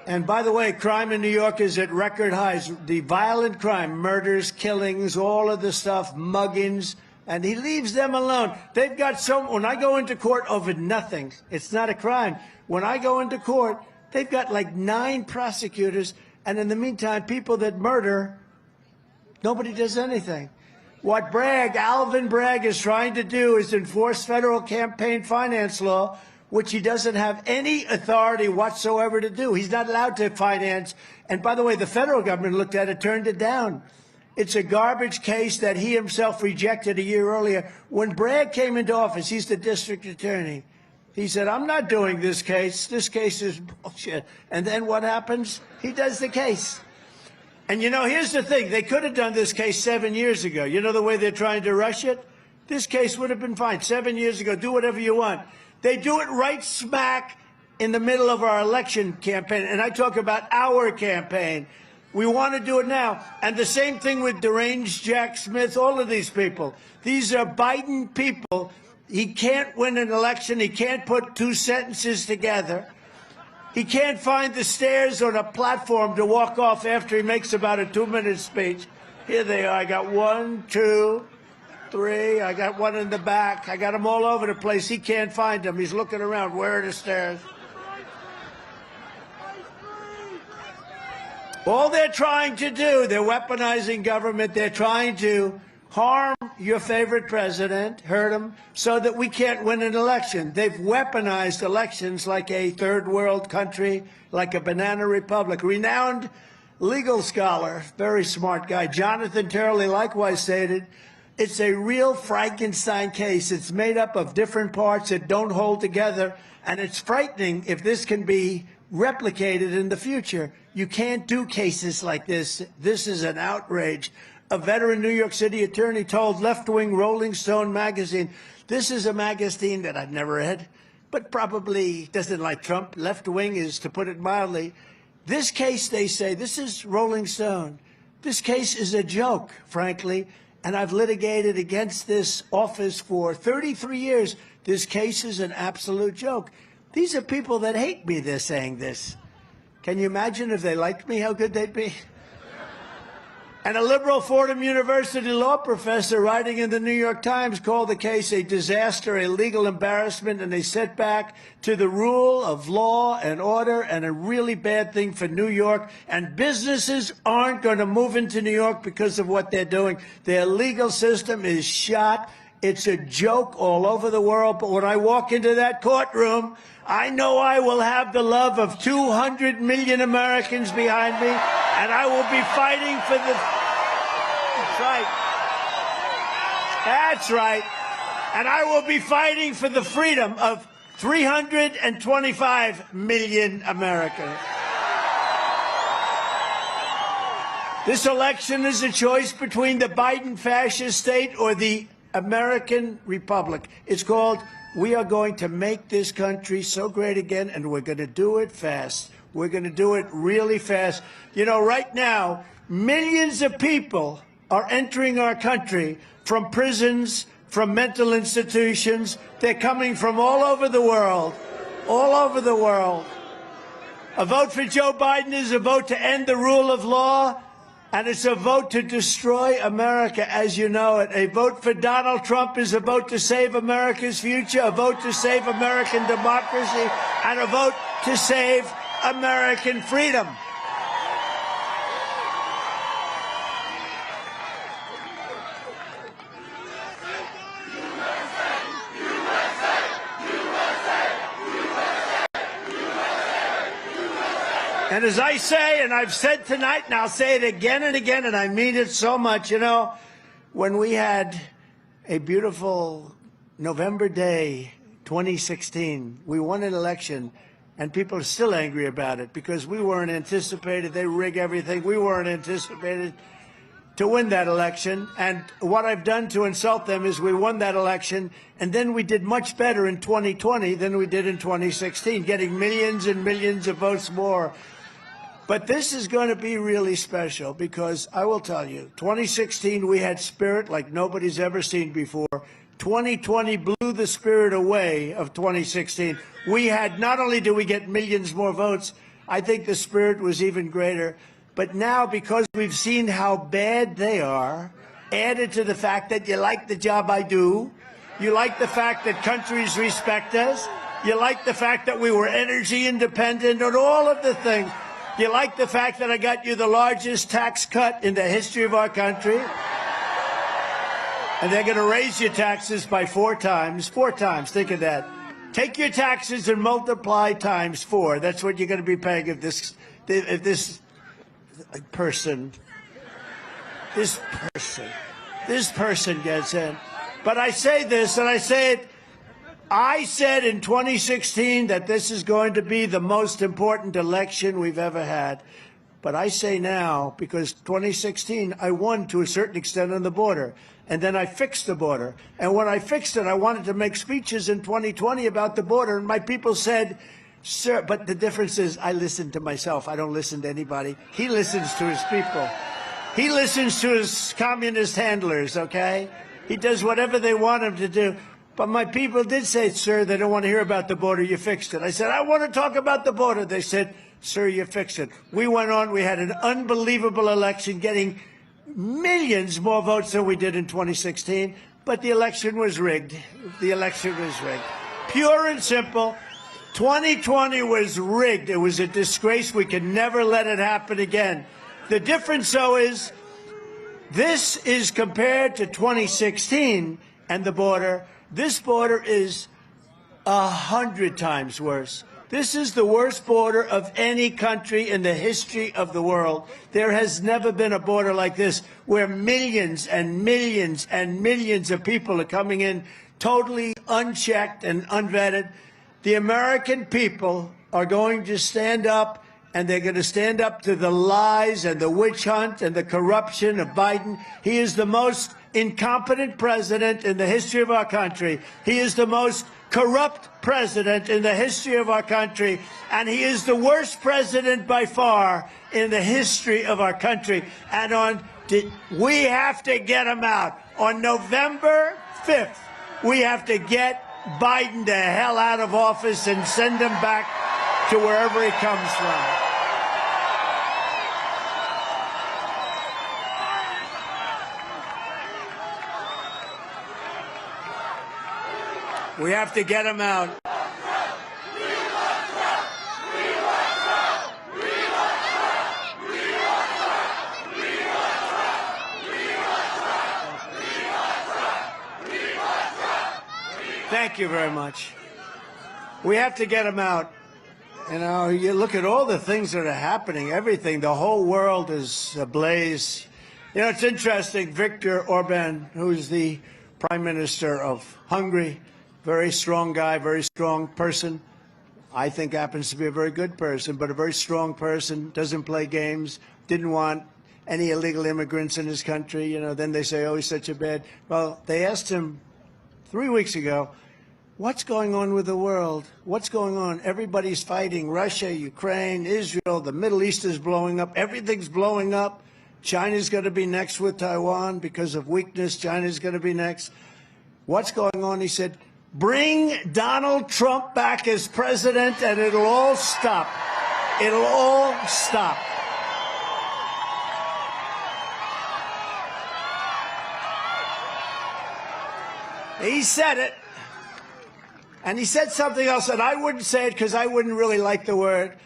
And by the way, crime in New York is at record highs. The violent crime, murders, killings, all of the stuff, muggings, and he leaves them alone. They've got when I go into court over nothing, it's not a crime. When I go into court, they've got like 9 prosecutors, and in the meantime, people that murder, nobody does anything. What Alvin Bragg is trying to do is enforce federal campaign finance law, which he doesn't have any authority whatsoever to do. He's not allowed to finance. And by the way, the federal government looked at it, turned it down. It's a garbage case that he himself rejected a year earlier. When Bragg came into office, he's the district attorney. He said, I'm not doing this case. This case is bullshit. And then what happens? He does the case. And, you know, here's the thing. They could have done this case 7 years ago. You know the way they're trying to rush it? This case would have been fine 7 years ago. Do whatever you want. They do it right smack in the middle of our election campaign. And I talk about our campaign. We want to do it now. And the same thing with deranged Jack Smith, all of these people. These are Biden people. He can't win an election. He can't put 2 sentences together. He can't find the stairs on a platform to walk off after he makes about a 2-minute speech. Here they are. I got 1, 2, 3. I got one in the back. I got them all over the place. He can't find them. He's looking around. Where are the stairs? All they're trying to do, they're weaponizing government. They're trying to harm your favorite president, hurt him, so that we can't win an election. They've weaponized elections like a third world country, like a banana republic. Renowned legal scholar, very smart guy, Jonathan Turley, likewise stated, it's a real Frankenstein case. It's made up of different parts that don't hold together, and it's frightening if this can be replicated in the future. You can't do cases like this. This is an outrage. A veteran New York City attorney told left-wing Rolling Stone magazine, this is a magazine that I've never read, but probably doesn't like Trump. Left-wing is, to put it mildly. This case, they say, this is Rolling Stone. This case is a joke, frankly, and I've litigated against this office for 33 years. This case is an absolute joke. These are people that hate me, they're saying this. Can you imagine if they liked me, how good they'd be? And a liberal Fordham University law professor writing in the New York Times called the case a disaster, a legal embarrassment, and a setback to the rule of law and order, and a really bad thing for New York. And businesses aren't going to move into New York because of what they're doing. Their legal system is shot. It's a joke all over the world. But when I walk into that courtroom, I know I will have the love of 200 million Americans behind me, and I will be fighting for the... That's right. That's right. And I will be fighting for the freedom of 325 million Americans. This election is a choice between the Biden fascist state or the American Republic. It's called, we are going to make this country so great again, and we're going to do it fast. We're going to do it really fast. You know, right now, millions of people are entering our country from prisons, from mental institutions. They're coming from all over the world, all over the world. A vote for Joe Biden is a vote to end the rule of law, and it's a vote to destroy America as you know it. A vote for Donald Trump is a vote to save America's future, a vote to save American democracy, and a vote to save American freedom. And as I say, and I've said tonight, and I'll say it again and again, and I mean it so much, you know, when we had a beautiful November day, 2016, we won an election, and people are still angry about it because we weren't anticipated. They rig everything. We weren't anticipated to win that election. And what I've done to insult them is we won that election, and then we did much better in 2020 than we did in 2016, getting millions and millions of votes more. But this is going to be really special because I will tell you, 2016, we had spirit like nobody's ever seen before. 2020 blew the spirit away of 2016. We had, not only did we get millions more votes, I think the spirit was even greater. But now, because we've seen how bad they are, added to the fact that you like the job I do, you like the fact that countries respect us, you like the fact that we were energy independent, and all of the things. You like the fact that I got you the largest tax cut in the history of our country? And they're going to raise your taxes by 4 times. 4 times, think of that. Take your taxes and multiply times 4. That's what you're going to be paying if this person gets in. But I say this, and I say it, I said in 2016 that this is going to be the most important election we've ever had. But I say now, because 2016, I won to a certain extent on the border. And then I fixed the border. And when I fixed it, I wanted to make speeches in 2020 about the border. And my people said, sir, but the difference is I listen to myself. I don't listen to anybody. He listens to his people. He listens to his communist handlers, okay? He does whatever they want him to do. But my people did say, sir, they don't want to hear about the border. You fixed it. I said, I want to talk about the border. They said, sir, you fixed it. We went on. We had an unbelievable election, getting millions more votes than we did in 2016. But the election was rigged. The election was rigged. Pure and simple. 2020 was rigged. It was a disgrace. We can never let it happen again. The difference, though, is this is compared to 2016 and the border. This border is 100 times worse. This is the worst border of any country in the history of the world. There has never been a border like this where millions and millions and millions of people are coming in totally unchecked and unvetted. The American people are going to stand up, and they're going to stand up to the lies and the witch hunt and the corruption of Biden. He is the most incompetent president in the history of our country. He is the most corrupt president in the history of our country, and he is the worst president by far in the history of our country. And we have to get him out. On November 5th, we have to get Biden the hell out of office and send him back to wherever he comes from. We have to get him out. Thank you very much. We have to get him out. You know, you look at all the things that are happening, everything, the whole world is ablaze. You know, it's interesting, Viktor Orban, who's the Prime Minister of Hungary, very strong guy, very strong person. I think happens to be a very good person, but a very strong person, doesn't play games, didn't want any illegal immigrants in his country. You know, then they say, oh, he's such a bad. Well, they asked him 3 weeks ago, what's going on with the world? What's going on? Everybody's fighting. Russia, Ukraine, Israel, the Middle East is blowing up. Everything's blowing up. China's going to be next with Taiwan because of weakness. China's going to be next. What's going on? He said, bring Donald Trump back as president and it'll all stop. It'll all stop. He said it. And he said something else, and I wouldn't say it because I wouldn't really like the word.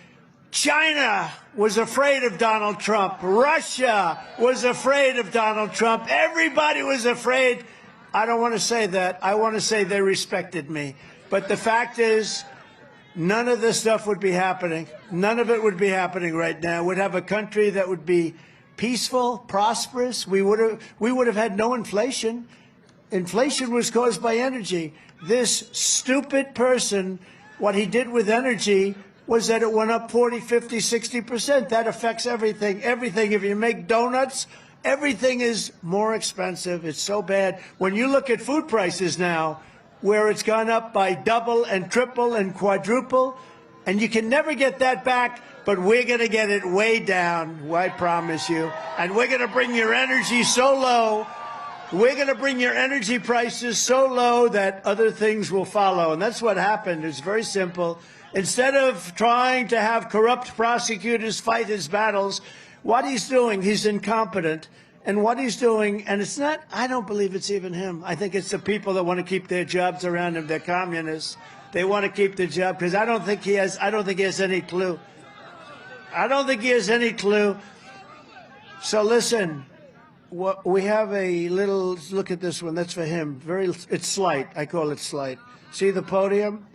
China was afraid of Donald Trump. Russia was afraid of Donald Trump. Everybody was afraid. I don't want to say that. I want to say they respected me. But the fact is, none of this stuff would be happening. None of it would be happening right now. We'd have a country that would be peaceful, prosperous. We would have had no inflation. Inflation was caused by energy. This stupid person, what he did with energy was that it went up 40, 50, 60%. That affects everything. Everything. If you make donuts, everything is more expensive. It's so bad. When you look at food prices now, where it's gone up by double and triple and quadruple, and you can never get that back, but we're going to get it way down, I promise you. And we're going to bring your energy so low. We're going to bring your energy prices so low that other things will follow. And that's what happened. It's very simple. Instead of trying to have corrupt prosecutors fight his battles, what he's doing, he's incompetent. And what he's doing, and it's not, I don't believe it's even him. I think it's the people that want to keep their jobs around him. They're communists. They want to keep their job because I don't think he has any clue. I don't think he has any clue. So listen. We have a little look at this one. That's for him. It's slight. I call it slight. See the podium?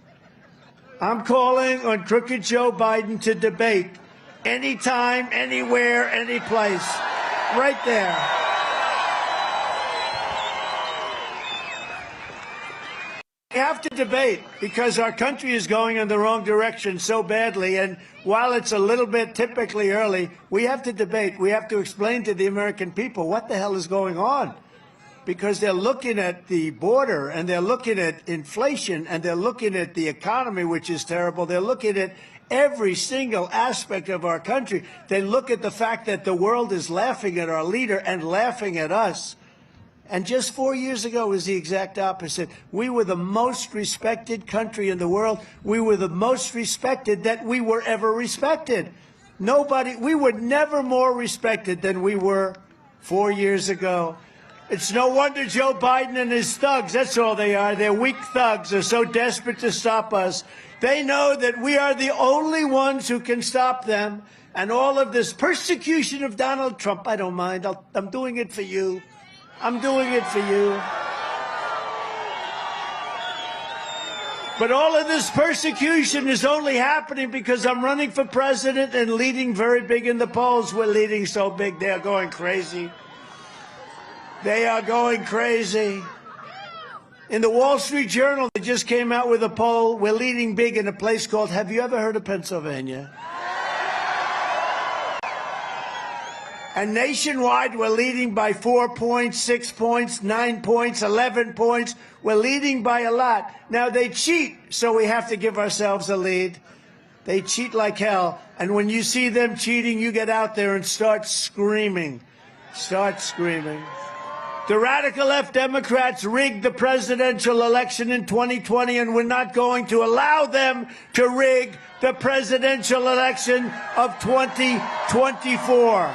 I'm calling on crooked Joe Biden to debate anytime, anywhere, any place. Right there. We have to debate because our country is going in the wrong direction so badly. And while it's a little bit typically early, we have to debate. We have to explain to the American people what the hell is going on. Because they're looking at the border and they're looking at inflation and they're looking at the economy, which is terrible. They're looking at every single aspect of our country. They look at the fact that the world is laughing at our leader and laughing at us. And just 4 years ago it was the exact opposite. We were the most respected country in the world. We were the most respected that we were ever respected. We were never more respected than we were 4 years ago. It's no wonder Joe Biden and his thugs, that's all they are. They're weak thugs. They're so desperate to stop us. They know that we are the only ones who can stop them. And all of this persecution of Donald Trump, I don't mind. I'm doing it for you. I'm doing it for you. But all of this persecution is only happening because I'm running for president and leading very big in the polls. We're leading so big, they're going crazy. They are going crazy. In the Wall Street Journal, they just came out with a poll. We're leading big in a place called, have you ever heard of Pennsylvania? And nationwide, we're leading by 4 points, 6 points, 9 points, 11 points. We're leading by a lot. Now, they cheat, so we have to give ourselves a lead. They cheat like hell. And when you see them cheating, you get out there and start screaming. Start screaming. The radical left Democrats rigged the presidential election in 2020, and we're not going to allow them to rig the presidential election of 2024.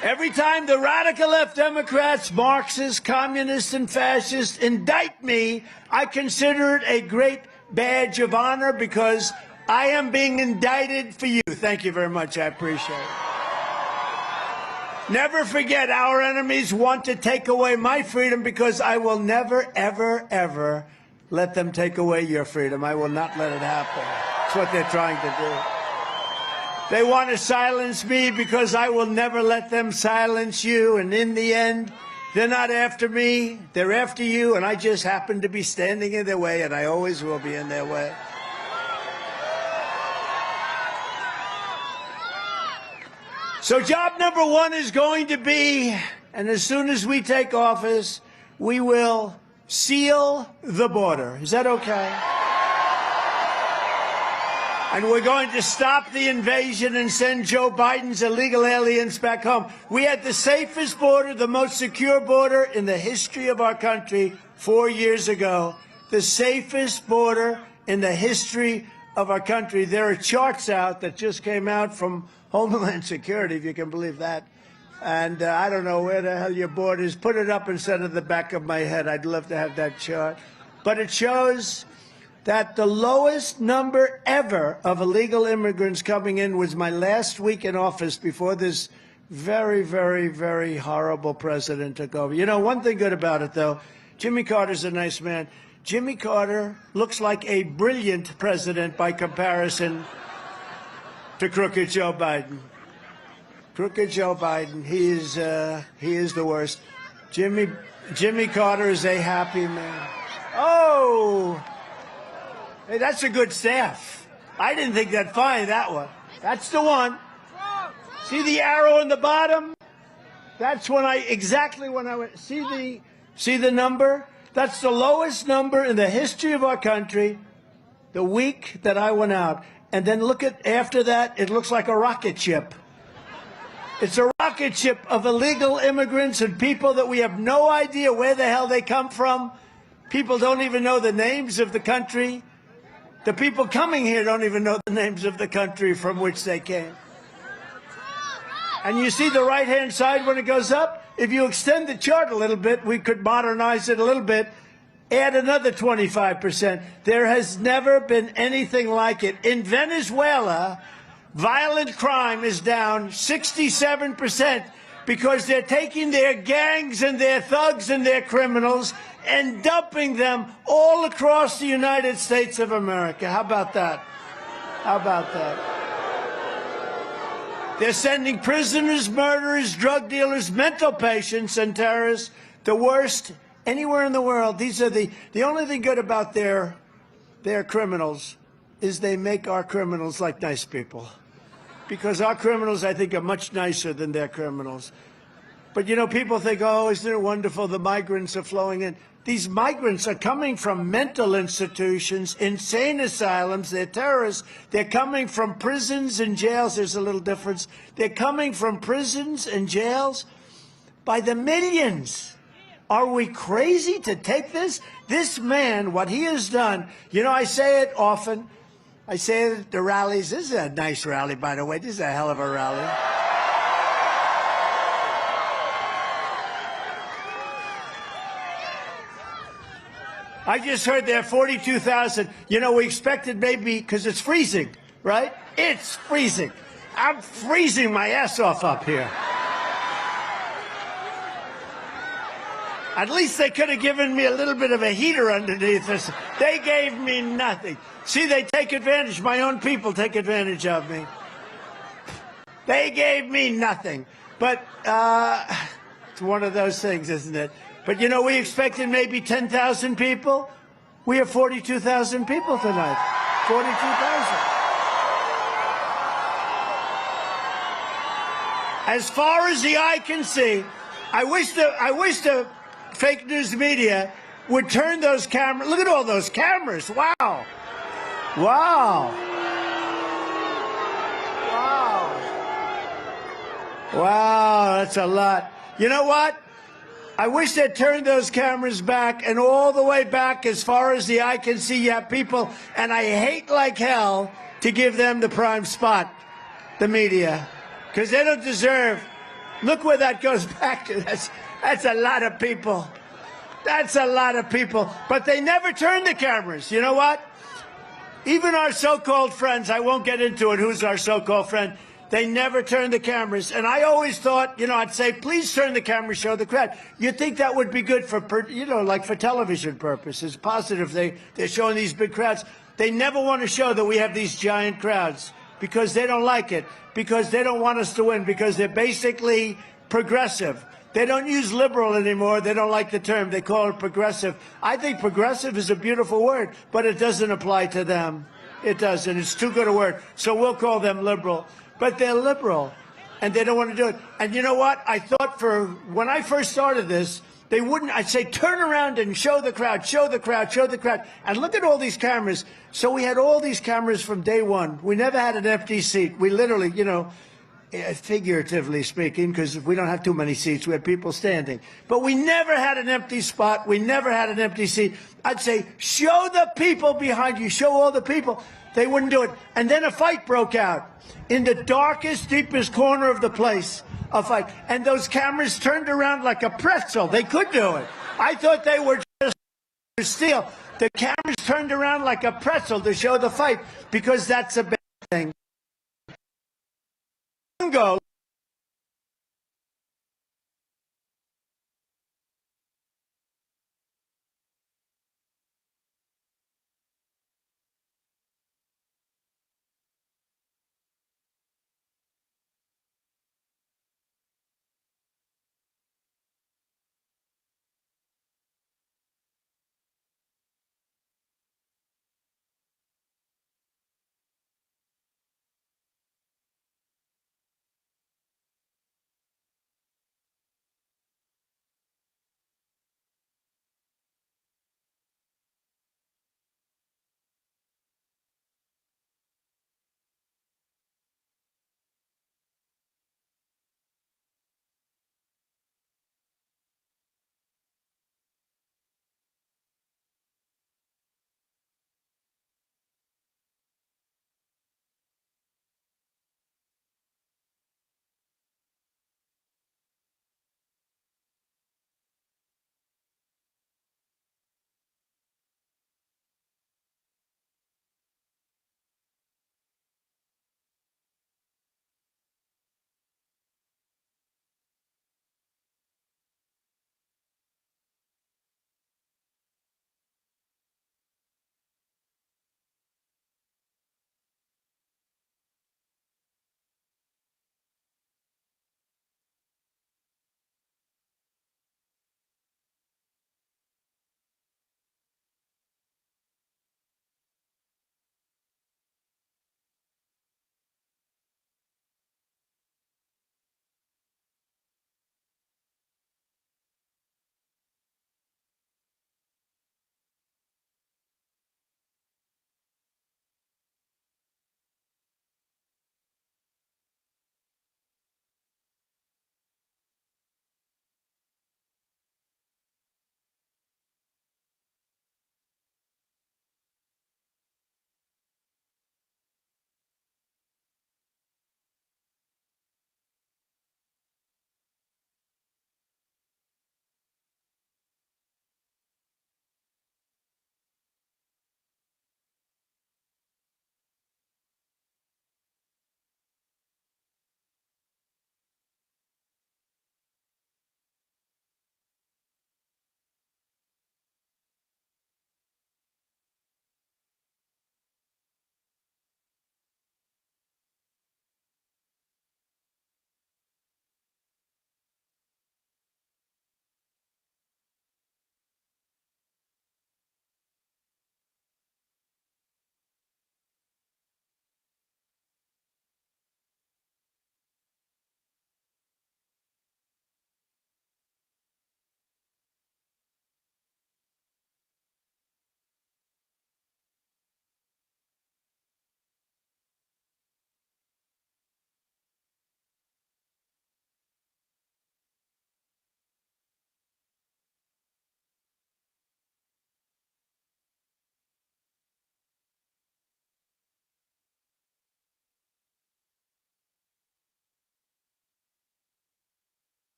Every time the radical left Democrats, Marxists, communists, and fascists indict me, I consider it a great badge of honor because I am being indicted for you. Thank you very much. I appreciate it. Never forget, our enemies want to take away my freedom because I will never, ever, ever let them take away your freedom. I will not let it happen. That's what they're trying to do. They want to silence me because I will never let them silence you. And in the end, they're not after me. They're after you. And I just happen to be standing in their way, and I always will be in their way. So job number one is going to be, and as soon as we take office, we will seal the border. Is that okay? And we're going to stop the invasion and send Joe Biden's illegal aliens back home. We had the safest border, the most secure border in the history of our country 4 years ago. The safest border in the history of our country. There are charts out that just came out from Homeland Security, if you can believe that. And I don't know where the hell your board is. Put it up instead of the back of my head. I'd love to have that chart. But it shows that the lowest number ever of illegal immigrants coming in was my last week in office before this very, very, very horrible president took over. You know, one thing good about it, though, Jimmy Carter's a nice man. Jimmy Carter looks like a brilliant president by comparison to crooked Joe Biden. Crooked Joe Biden, he is the worst. Jimmy Carter is a happy man. Oh! Hey, that's a good staff. I didn't think that'd find that one. That's the one. See the arrow in the bottom? That's when exactly when I went. See the number? That's the lowest number in the history of our country the week that I went out. And then look at, after that, it looks like a rocket ship. It's a rocket ship of illegal immigrants and people that we have no idea where the hell they come from. People don't even know the names of the country. The people coming here don't even know the names of the country from which they came. And you see the right-hand side when it goes up? If you extend the chart a little bit, we could modernize it a little bit, add another 25%. There has never been anything like it. In Venezuela, violent crime is down 67% because they're taking their gangs and their thugs and their criminals and dumping them all across the United States of America. How about that? How about that? They're sending prisoners, murderers, drug dealers, mental patients, and terrorists, the worst anywhere in the world. These are the only thing good about their criminals is they make our criminals like nice people. Because our criminals, I think, are much nicer than their criminals. But, you know, people think, oh, isn't it wonderful the migrants are flowing in? These migrants are coming from mental institutions, insane asylums. They're terrorists. They're coming from prisons and jails. There's a little difference. They're coming from prisons and jails by the millions. Are we crazy to take this? This man, what he has done, you know, I say it often. I say it at the rallies. This is a nice rally, by the way. This is a hell of a rally. I just heard there are 42,000. You know, we expected maybe, because it's freezing, right? It's freezing. I'm freezing my ass off up here. At least they could have given me a little bit of a heater underneath this. They gave me nothing. See, they take advantage. My own people take advantage of me. They gave me nothing. But it's one of those things, isn't it? But, you know, we expected maybe 10,000 people. We have 42,000 people tonight. 42,000. As far as the eye can see, I wish the fake news media would turn those cameras. Look at all those cameras. Wow. Wow. Wow. Wow, that's a lot. You know what? I wish they'd turn those cameras back, and all the way back as far as the eye can see, you have people, and I hate like hell to give them the prime spot, the media, because they don't deserve. Look where that goes back to. That's a lot of people. That's a lot of people. But they never turn the cameras. You know what? Even our so-called friends, I won't get into it, who's our so-called friend, they never turn the cameras. And I always thought, you know, I'd say, please turn the camera, show the crowd. You'd think that would be good for, you know, like for television purposes. Positive, they're showing these big crowds. They never want to show that we have these giant crowds. because they don't like it, because they don't want us to win, because they're basically progressive. They don't use liberal anymore. They don't like the term. They call it progressive. I think progressive is a beautiful word, but it doesn't apply to them. It doesn't. It's too good a word. So we'll call them liberal. But they're liberal, and they don't want to do it. And you know what? I thought when I first started this, they wouldn't. I'd say, turn around and show the crowd, show the crowd, show the crowd. And look at all these cameras. So we had all these cameras from day one. We never had an empty seat. We literally, figuratively speaking, because we don't have too many seats, we have people standing. But we never had an empty spot. We never had an empty seat. I'd say, show the people behind you. Show all the people. They wouldn't do it. And then a fight broke out in the darkest, deepest corner of the place. A fight. And those cameras turned around like a pretzel. They could do it. I thought they were just steal. The cameras turned around like a pretzel to show the fight, because that's a bad thing. Go.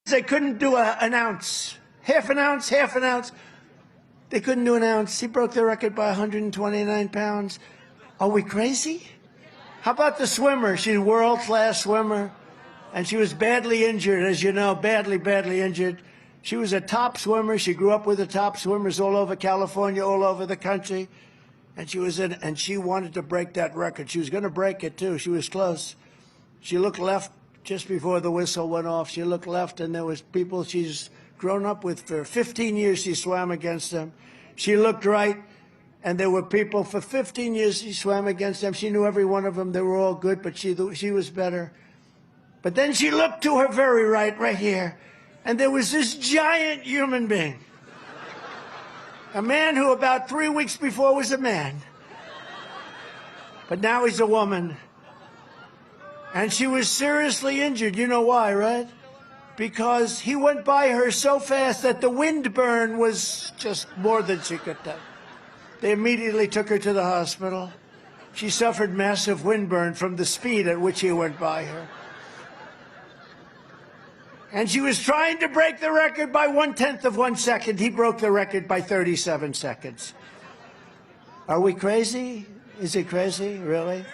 They couldn't do an ounce. Half an ounce, half an ounce. They couldn't do an ounce. He broke the record by 129 pounds. Are we crazy? How about the swimmer? She's a world-class swimmer. And she was badly injured, as you know, badly, badly injured. She was a top swimmer. She grew up with the top swimmers all over California, all over the country. And she wanted to break that record. She was going to break it, too. She was close. She looked left just before the whistle went off. She looked left, and there was people she's grown up with for 15 years. She swam against them. She looked right, and there were people for 15 years she swam against them. She knew every one of them. They were all good, but she was better. But then she looked to her very right here, and there was this giant human being. A man who about 3 weeks before was a man. But now he's a woman. And she was seriously injured. You know why, right? Because he went by her so fast that the wind burn was just more than she could take. They immediately took her to the hospital. She suffered massive wind burn from the speed at which he went by her. And she was trying to break the record by 1/10 of 1 second. He broke the record by 37 seconds. Are we crazy? Is it crazy, really?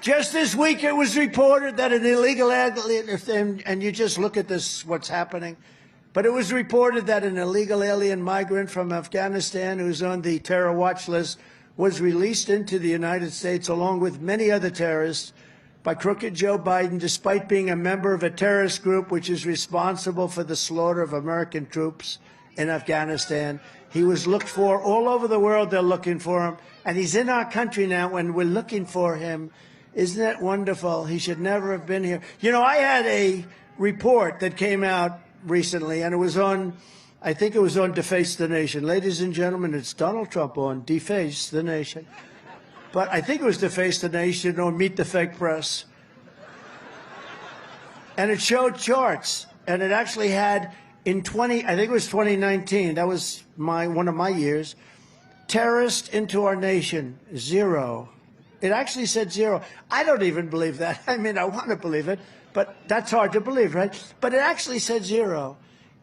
Just this week, it was reported that an illegal alien, and you just look at this, what's happening, but it was reported that an illegal alien migrant from Afghanistan who's on the terror watch list was released into the United States along with many other terrorists by crooked Joe Biden, despite being a member of a terrorist group which is responsible for the slaughter of American troops in Afghanistan. He was looked for all over the world. They're looking for him. And he's in our country now, and we're looking for him. Isn't that wonderful? He should never have been here. You know, I had a report that came out recently, and it was on, I think it was on Deface the Nation. Ladies and gentlemen, it's Donald Trump on Deface the Nation. But I think it was Deface the Nation or Meet the Fake Press. And it showed charts, and it actually had I think it was 2019, that was one of my years, terrorist into our nation, 0. It actually said 0. I don't even believe that. I mean, I want to believe it, but that's hard to believe, right? But it actually said 0.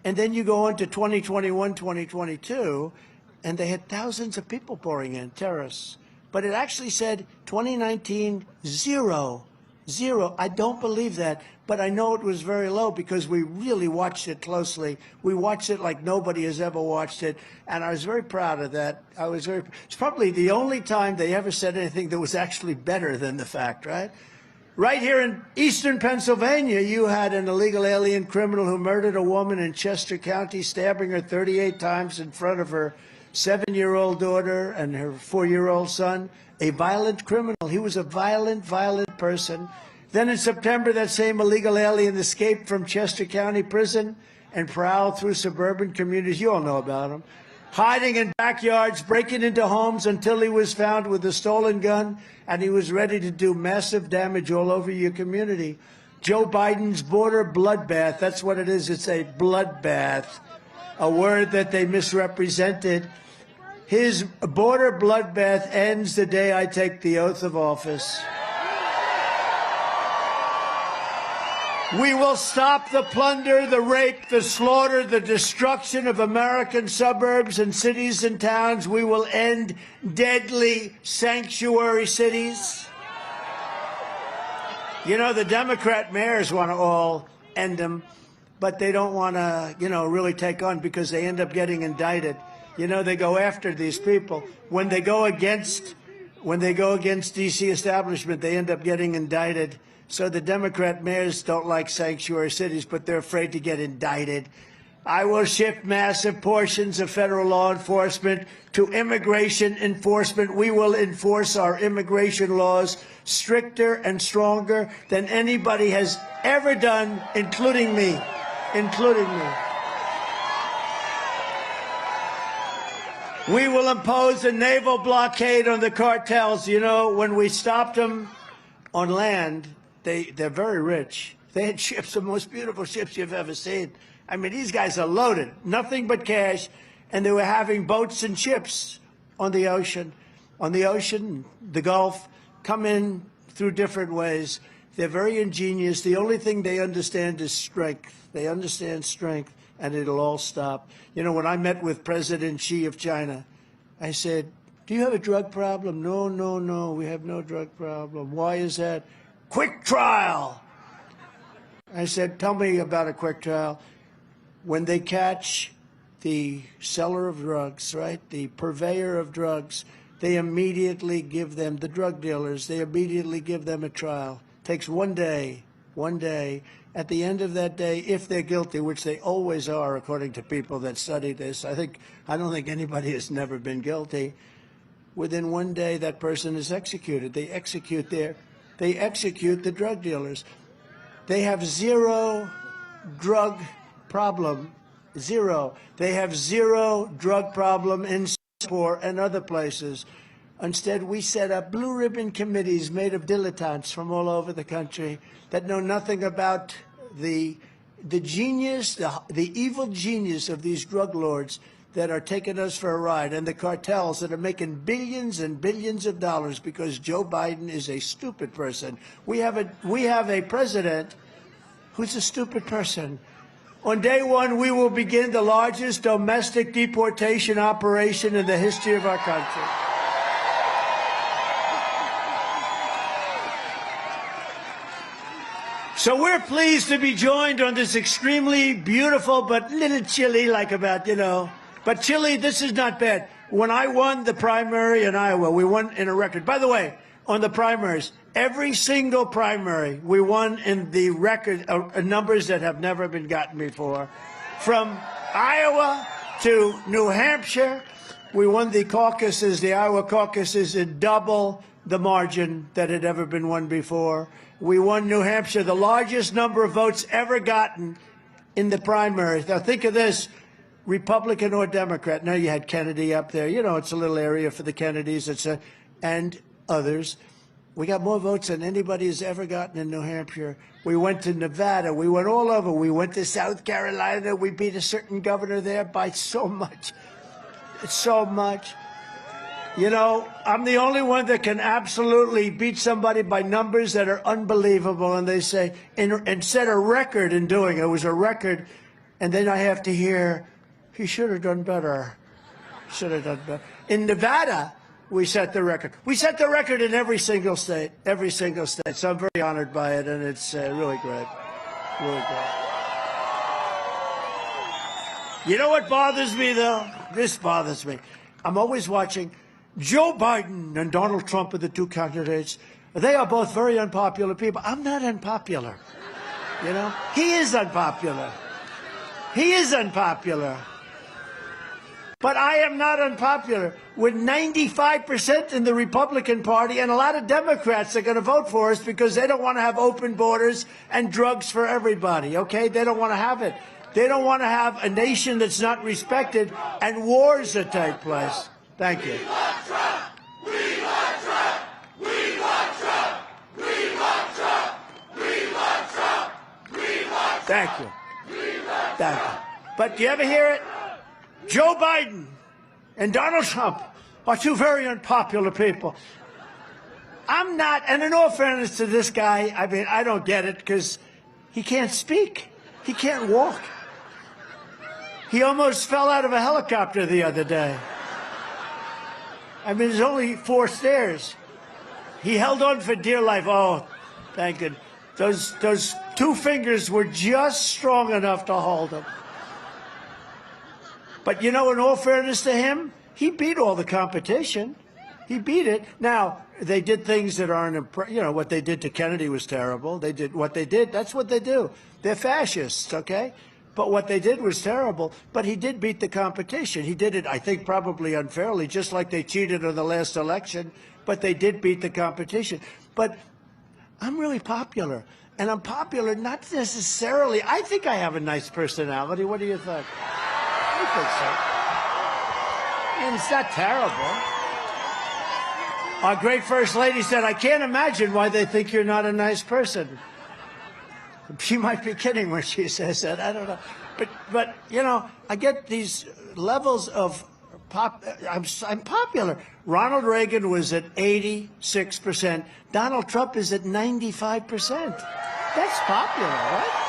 And then you go on to 2021, 2022, and they had thousands of people pouring in, terrorists. But it actually said 2019, 0. 0. I don't believe that, but I know it was very low because we really watched it closely. We watched it like nobody has ever watched it, and I was very proud of that. It's probably the only time they ever said anything that was actually better than the fact, right? Right here in eastern Pennsylvania, you had an illegal alien criminal who murdered a woman in Chester County, stabbing her 38 times in front of her 7-year-old daughter and her 4-year-old son. A violent criminal. He was a violent person. Then in September, that same illegal alien escaped from Chester County Prison and prowled through suburban communities. You all know about him. Hiding in backyards, breaking into homes until he was found with a stolen gun, and he was ready to do massive damage all over your community. Joe Biden's border bloodbath, that's what it is. It's a bloodbath, a word that they misrepresented. His border bloodbath ends the day I take the oath of office. We will stop the plunder, the rape, the slaughter, the destruction of American suburbs and cities and towns. We will end deadly sanctuary cities. You know, the Democrat mayors want to all end them, but they don't want to, really take on because they end up getting indicted. You know, they go after these people. When they go against D.C. establishment, they end up getting indicted. So the Democrat mayors don't like sanctuary cities, but they're afraid to get indicted. I will shift massive portions of federal law enforcement to immigration enforcement. We will enforce our immigration laws stricter and stronger than anybody has ever done, including me. We will impose a naval blockade on the cartels. You know, when we stopped them on land, they're very rich. They had ships, the most beautiful ships you've ever seen. I mean, these guys are loaded, nothing but cash, and they were having boats and ships on the ocean. The Gulf, come in through different ways. They're very ingenious. The only thing they understand is strength. They understand strength, and it'll all stop. You know, when I met with President Xi of China, I said, do you have a drug problem? No, no, no, we have no drug problem. Why is that? Quick trial. I said, tell me about a quick trial. When they catch the seller of drugs, right, the purveyor of drugs, they immediately give them, the drug dealers, they immediately give them a trial. Takes 1 day, 1 day. At the end of that day, if they're guilty, which they always are, according to people that study this, I don't think anybody has never been guilty. Within 1 day, that person is executed. They execute the drug dealers. They have zero drug problem, zero. They have zero drug problem in Singapore and other places. Instead, we set up blue ribbon committees made of dilettantes from all over the country that know nothing about the genius, the evil genius of these drug lords that are taking us for a ride, and the cartels that are making billions and billions of dollars because Joe Biden is a stupid person. We have a president who's a stupid person. On day one, we will begin the largest domestic deportation operation in the history of our country. So we're pleased to be joined on this extremely beautiful but little chilly, like about, you know, but chilly, this is not bad. When I won the primary in Iowa, we won in a record. By the way, on the primaries, every single primary, we won in the record numbers that have never been gotten before. From Iowa to New Hampshire, we won the caucuses, the Iowa caucuses, in double the margin that had ever been won before. We won New Hampshire, the largest number of votes ever gotten in the primaries. Now think of this, Republican or Democrat. Now you had Kennedy up there. You know, it's a little area for the Kennedys, and others. We got more votes than anybody has ever gotten in New Hampshire. We went to Nevada. We went all over. We went to South Carolina. We beat a certain governor there by so much. So much. You know, I'm the only one that can absolutely beat somebody by numbers that are unbelievable. And they say, and set a record in doing it. It was a record. And then I have to hear, he should have done better. Should have done better. In Nevada, we set the record. We set the record in every single state. Every single state. So I'm very honored by it. And it's really great. Really great. You know what bothers me, though? This bothers me. I'm always watching. Joe Biden and Donald Trump are the two candidates. They are both very unpopular people. I'm not unpopular. You know? He is unpopular. He is unpopular. But I am not unpopular. With 95% in the Republican Party, and a lot of Democrats are going to vote for us because they don't want to have open borders and drugs for everybody, okay? They don't want to have it. They don't want to have a nation that's not respected and wars that take place. Thank you. We want Trump! We want Trump! We want Trump! We want Trump! We want Trump! We want Trump! Thank you. Thank you. But do you ever hear it? Joe Biden and Donald Trump are two very unpopular people. I'm not, and in all fairness to this guy, I mean, I don't get it because he can't speak. He can't walk. He almost fell out of a helicopter the other day. I mean, there's only 4 stairs. He held on for dear life. Oh, thank goodness. Those 2 fingers were just strong enough to hold him. But, you know, in all fairness to him, he beat all the competition. He beat it. Now, they did things that aren't, you know, what they did to Kennedy was terrible. They did what they did. That's what they do. They're fascists, okay? But what they did was terrible. But he did beat the competition. He did it, I think, probably unfairly, just like they cheated on the last election. But they did beat the competition. But I'm really popular. And I'm popular not necessarily. I think I have a nice personality. What do you think? I think so. And it's not terrible. Our great First Lady said, I can't imagine why they think you're not a nice person. She might be kidding when she says that. I don't know. But you know, I get these levels of I'm popular. Ronald Reagan was at 86%. Donald Trump is at 95%. That's popular, right?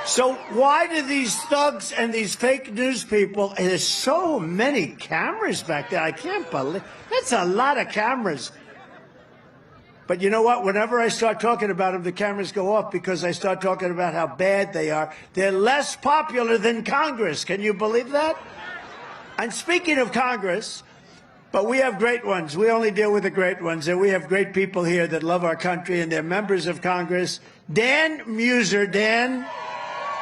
So why do these thugs and these fake news people, and there's so many cameras back there, I can't believe, that's a lot of cameras. But you know what? Whenever I start talking about them, the cameras go off because I start talking about how bad they are. They're less popular than Congress. Can you believe that? And speaking of Congress, but we have great ones. We only deal with the great ones. And we have great people here that love our country, and they're members of Congress. Dan Muser, Dan.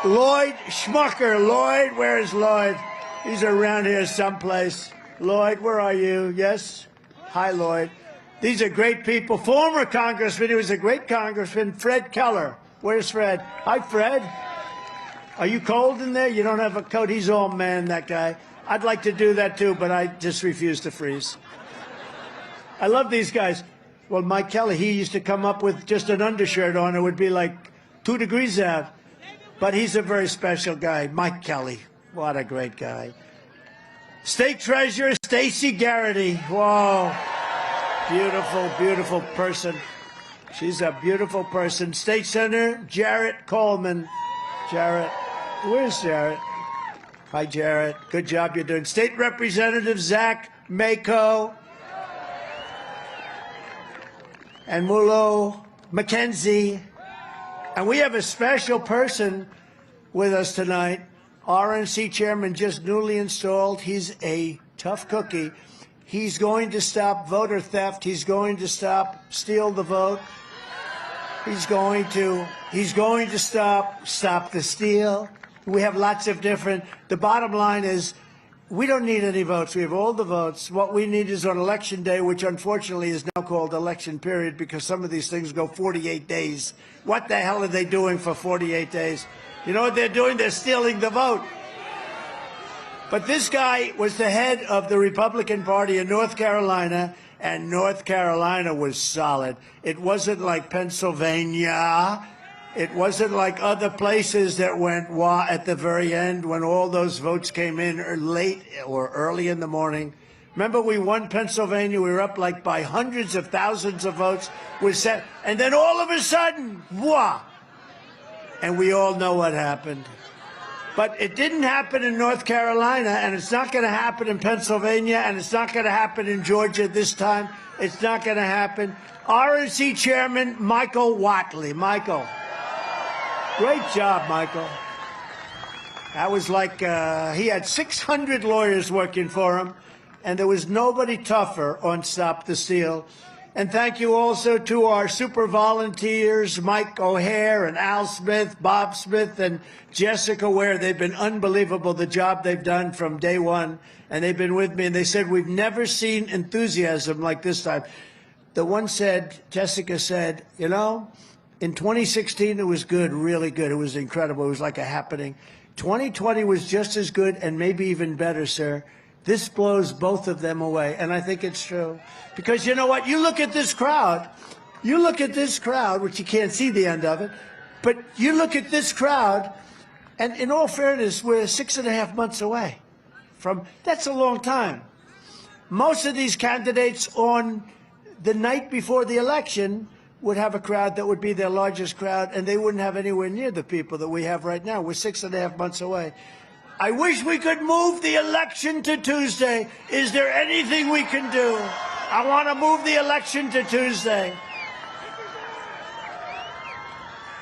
Lloyd Schmucker. Lloyd, where is Lloyd? He's around here someplace. Lloyd, where are you? Yes? Hi, Lloyd. These are great people. Former congressman, he was a great congressman, Fred Keller. Where's Fred? Hi, Fred. Are you cold in there? You don't have a coat? He's all man, that guy. I'd like to do that too, but I just refuse to freeze. I love these guys. Well, Mike Kelly, he used to come up with just an undershirt on. It would be like 2 degrees out. But he's a very special guy. Mike Kelly. What a great guy. State Treasurer Stacey Garrity. Whoa. Beautiful, beautiful person. She's a beautiful person. State Senator Jarrett Coleman. Jarrett. Where's Jarrett? Hi, Jarrett. Good job you're doing. State Representative Zach Mako. And Mulo McKenzie. And we have a special person with us tonight. RNC chairman, just newly installed. He's a tough cookie. He's going to stop voter theft. He's going to steal the vote. He's going to stop the steal. We have lots of different. The bottom line is we don't need any votes. We have all the votes. What we need is on election day, which unfortunately is now called election period because some of these things go 48 days. What the hell are they doing for 48 days? You know what they're doing? They're stealing the vote. But this guy was the head of the Republican Party in North Carolina, and North Carolina was solid. It wasn't like Pennsylvania. It wasn't like other places that went at the very end when all those votes came in late or early in the morning. Remember, we won Pennsylvania. We were up like by hundreds of thousands of votes. And then all of a sudden, wah! And we all know what happened. But it didn't happen in North Carolina, and it's not going to happen in Pennsylvania, and it's not going to happen in Georgia this time. It's not going to happen. RNC Chairman Michael Whatley. Michael. Great job, Michael. That was like he had 600 lawyers working for him, and there was nobody tougher on Stop the Steal. And thank you also to our super volunteers, Mike O'Hare and Al Smith, Bob Smith, and Jessica Ware. They've been unbelievable, the job they've done from day one. And they've been with me, and they said, we've never seen enthusiasm like this time. The one said, Jessica said, you know, in 2016, it was good, really good. It was incredible. It was like a happening. 2020 was just as good and maybe even better, sir. This blows both of them away, and I think it's true. Because you know what? You look at this crowd, which you can't see the end of it, but you look at this crowd, and in all fairness, we're 6.5 months away from, that's a long time. Most of these candidates on the night before the election would have a crowd that would be their largest crowd, and they wouldn't have anywhere near the people that we have right now. We're 6.5 months away. I wish we could move the election to Tuesday. Is there anything we can do? I want to move the election to Tuesday.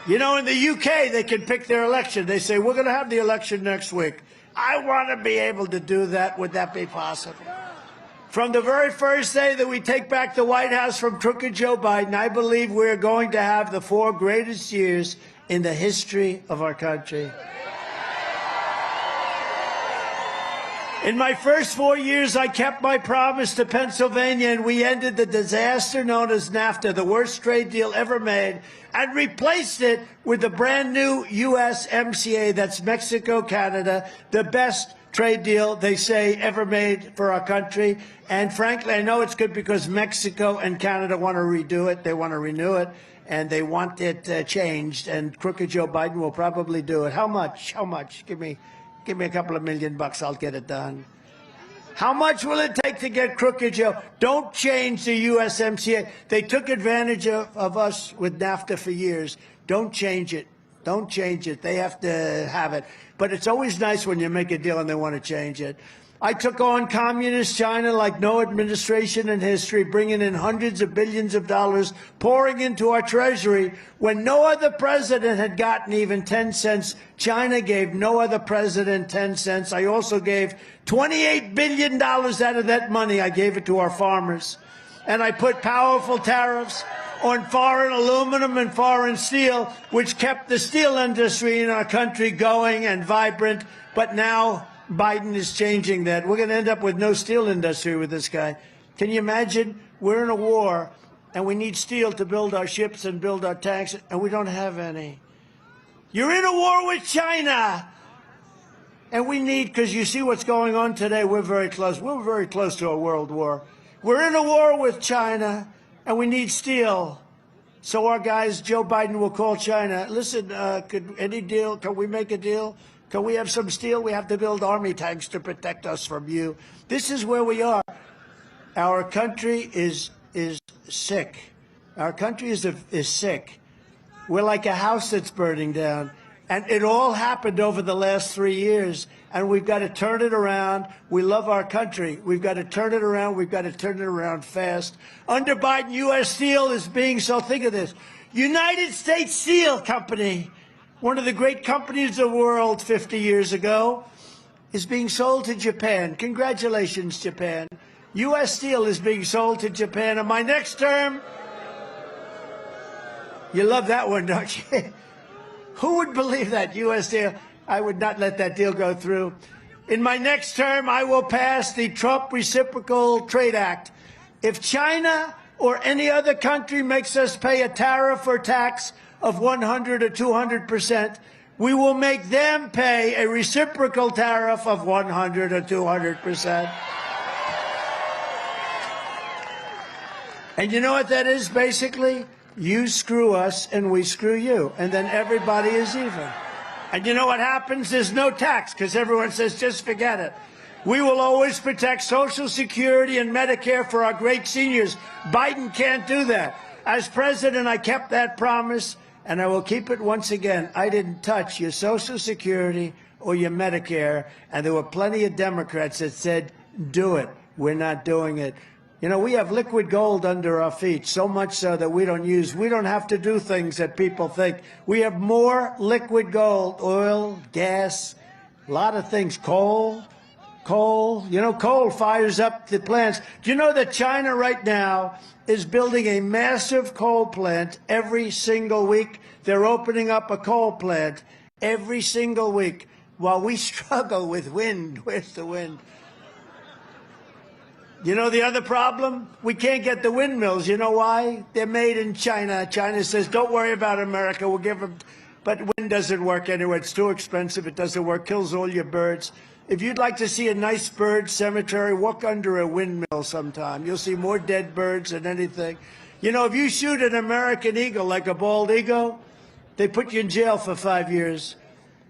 You know, in the UK, they can pick their election. They say, we're going to have the election next week. I want to be able to do that. Would that be possible? From the very first day that we take back the White House from crooked Joe Biden, I believe we're going to have the 4 greatest years in the history of our country. In my first 4 years, I kept my promise to Pennsylvania, and we ended the disaster known as NAFTA, the worst trade deal ever made, and replaced it with the brand new USMCA, that's Mexico-Canada, the best trade deal, they say, ever made for our country. And frankly, I know it's good because Mexico and Canada want to redo it. They want to renew it, and they want it changed. And crooked Joe Biden will probably do it. How much? How much? Give me a couple of $1 million. I'll get it done. How much will it take to get Crooked Joe? Don't change the USMCA. They took advantage of us with NAFTA for years. Don't change it. Don't change it. They have to have it. But it's always nice when you make a deal and they want to change it. I took on communist China like no administration in history, bringing in hundreds of billions of dollars, pouring into our treasury when no other president had gotten even 10 cents. China gave no other president 10 cents. I also gave $28 billion out of that money. I gave it to our farmers. And I put powerful tariffs on foreign aluminum and foreign steel, which kept the steel industry in our country going and vibrant. But now Biden is changing that. We're going to end up with no steel industry with this guy. Can you imagine? We're in a war, and we need steel to build our ships and build our tanks, and we don't have any. You're in a war with China. And we need, because you see what's going on today, we're very close. We're very close to a world war. We're in a war with China, and we need steel. So our guys, Joe Biden will call China. Listen, could any deal, can we make a deal? Can we have some steel? We have to build army tanks to protect us from you. This is where we are. Our country is sick. Our country is sick. We're like a house that's burning down. And it all happened over the last 3 years. And we've got to turn it around. We love our country. We've got to turn it around. We've got to turn it around fast. Under Biden, U.S. Steel is being, so think of this, United States Steel Company, one of the great companies of the world 50 years ago, is being sold to Japan. Congratulations, Japan. U.S. Steel is being sold to Japan. In my next term, you love that one, don't you? Who would believe that, U.S. Steel? I would not let that deal go through. In my next term, I will pass the Trump Reciprocal Trade Act. If China or any other country makes us pay a tariff or tax of 100 or 200%, we will make them pay a reciprocal tariff of 100 or 200%. And you know what that is, basically? You screw us and we screw you, and then everybody is even. And you know what happens? There's no tax, because everyone says, just forget it. We will always protect Social Security and Medicare for our great seniors. Biden can't do that. As president, I kept that promise, and I will keep it once again. I didn't touch your Social Security or your Medicare, and there were plenty of Democrats that said, do it. We're not doing it. You know, we have liquid gold under our feet, so much so that we don't have to do things that people think. We have more liquid gold, oil, gas, a lot of things, coal. You know, coal fires up the plants. Do you know that China right now is building a massive coal plant every single week? They're opening up a coal plant every single week while we struggle with wind. Where's the wind? You know the other problem? We can't get the windmills. You know why? They're made in China. China says, don't worry about America. We'll give them. But wind doesn't work anyway. It's too expensive. It doesn't work. Kills all your birds. If you'd like to see a nice bird cemetery, walk under a windmill sometime. You'll see more dead birds than anything. You know, if you shoot an American eagle like a bald eagle, they put you in jail for 5 years.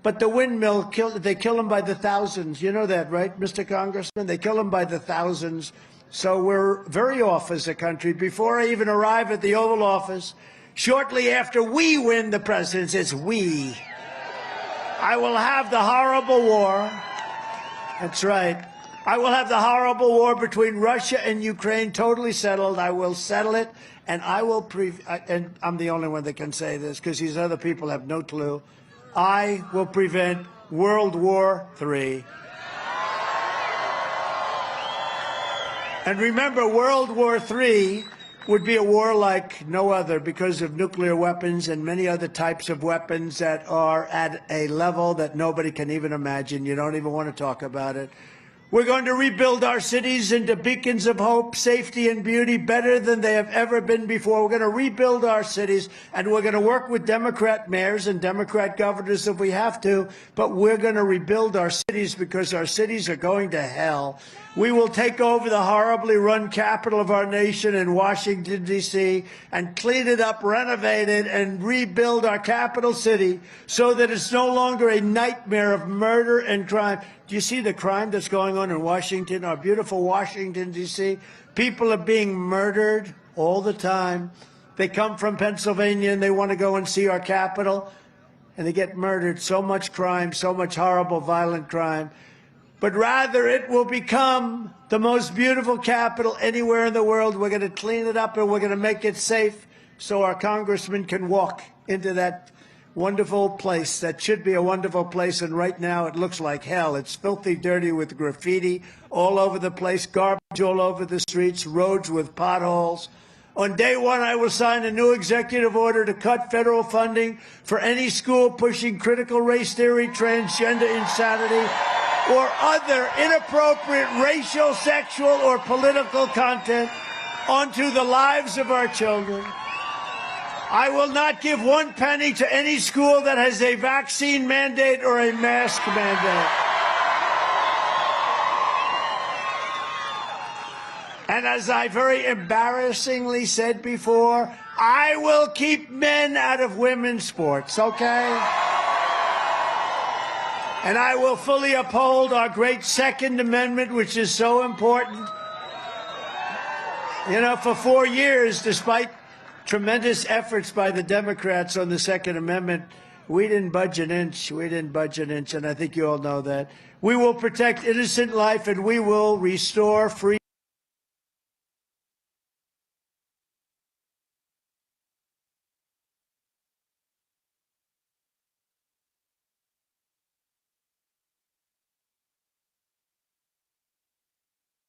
But the windmill, they kill them by the thousands. You know that, right, Mr. Congressman? They kill them by the thousands. So we're very off as a country. Before I even arrive at the Oval Office, shortly after we win the presidency, it's we, I will have the horrible war. That's right. I will have the horrible war between Russia and Ukraine totally settled. I will settle it, and I will and I'm the only one that can say this because these other people have no clue. I will prevent World War III. And remember, World War III would be a war like no other because of nuclear weapons and many other types of weapons that are at a level that nobody can even imagine. You don't even want to talk about it. We're going to rebuild our cities into beacons of hope, safety, and beauty better than they have ever been before. We're going to rebuild our cities, and we're going to work with Democrat mayors and Democrat governors if we have to, but we're going to rebuild our cities because our cities are going to hell. We will take over the horribly run capital of our nation in Washington, D.C., and clean it up, renovate it, and rebuild our capital city so that it's no longer a nightmare of murder and crime. Do you see the crime that's going on in Washington, our beautiful Washington, D.C. People are being murdered all the time. They come from Pennsylvania and they want to go and see our capital, and they get murdered. So much crime, so much horrible, violent crime. But rather, it will become the most beautiful capital anywhere in the world. We're going to clean it up and we're going to make it safe so our congressmen can walk into that wonderful place. That should be a wonderful place, and right now it looks like hell. It's filthy dirty with graffiti all over the place, garbage all over the streets, roads with potholes. On day one, I will sign a new executive order to cut federal funding for any school pushing critical race theory, transgender insanity, or other inappropriate racial, sexual, or political content onto the lives of our children. I will not give 1 penny to any school that has a vaccine mandate or a mask mandate. And as I very embarrassingly said before, I will keep men out of women's sports, okay? And I will fully uphold our great Second Amendment, which is so important. You know, for 4 years, despite tremendous efforts by the Democrats on the Second Amendment, we didn't budge an inch. We didn't budge an inch, and I think you all know that. We will protect innocent life, and we will restore free.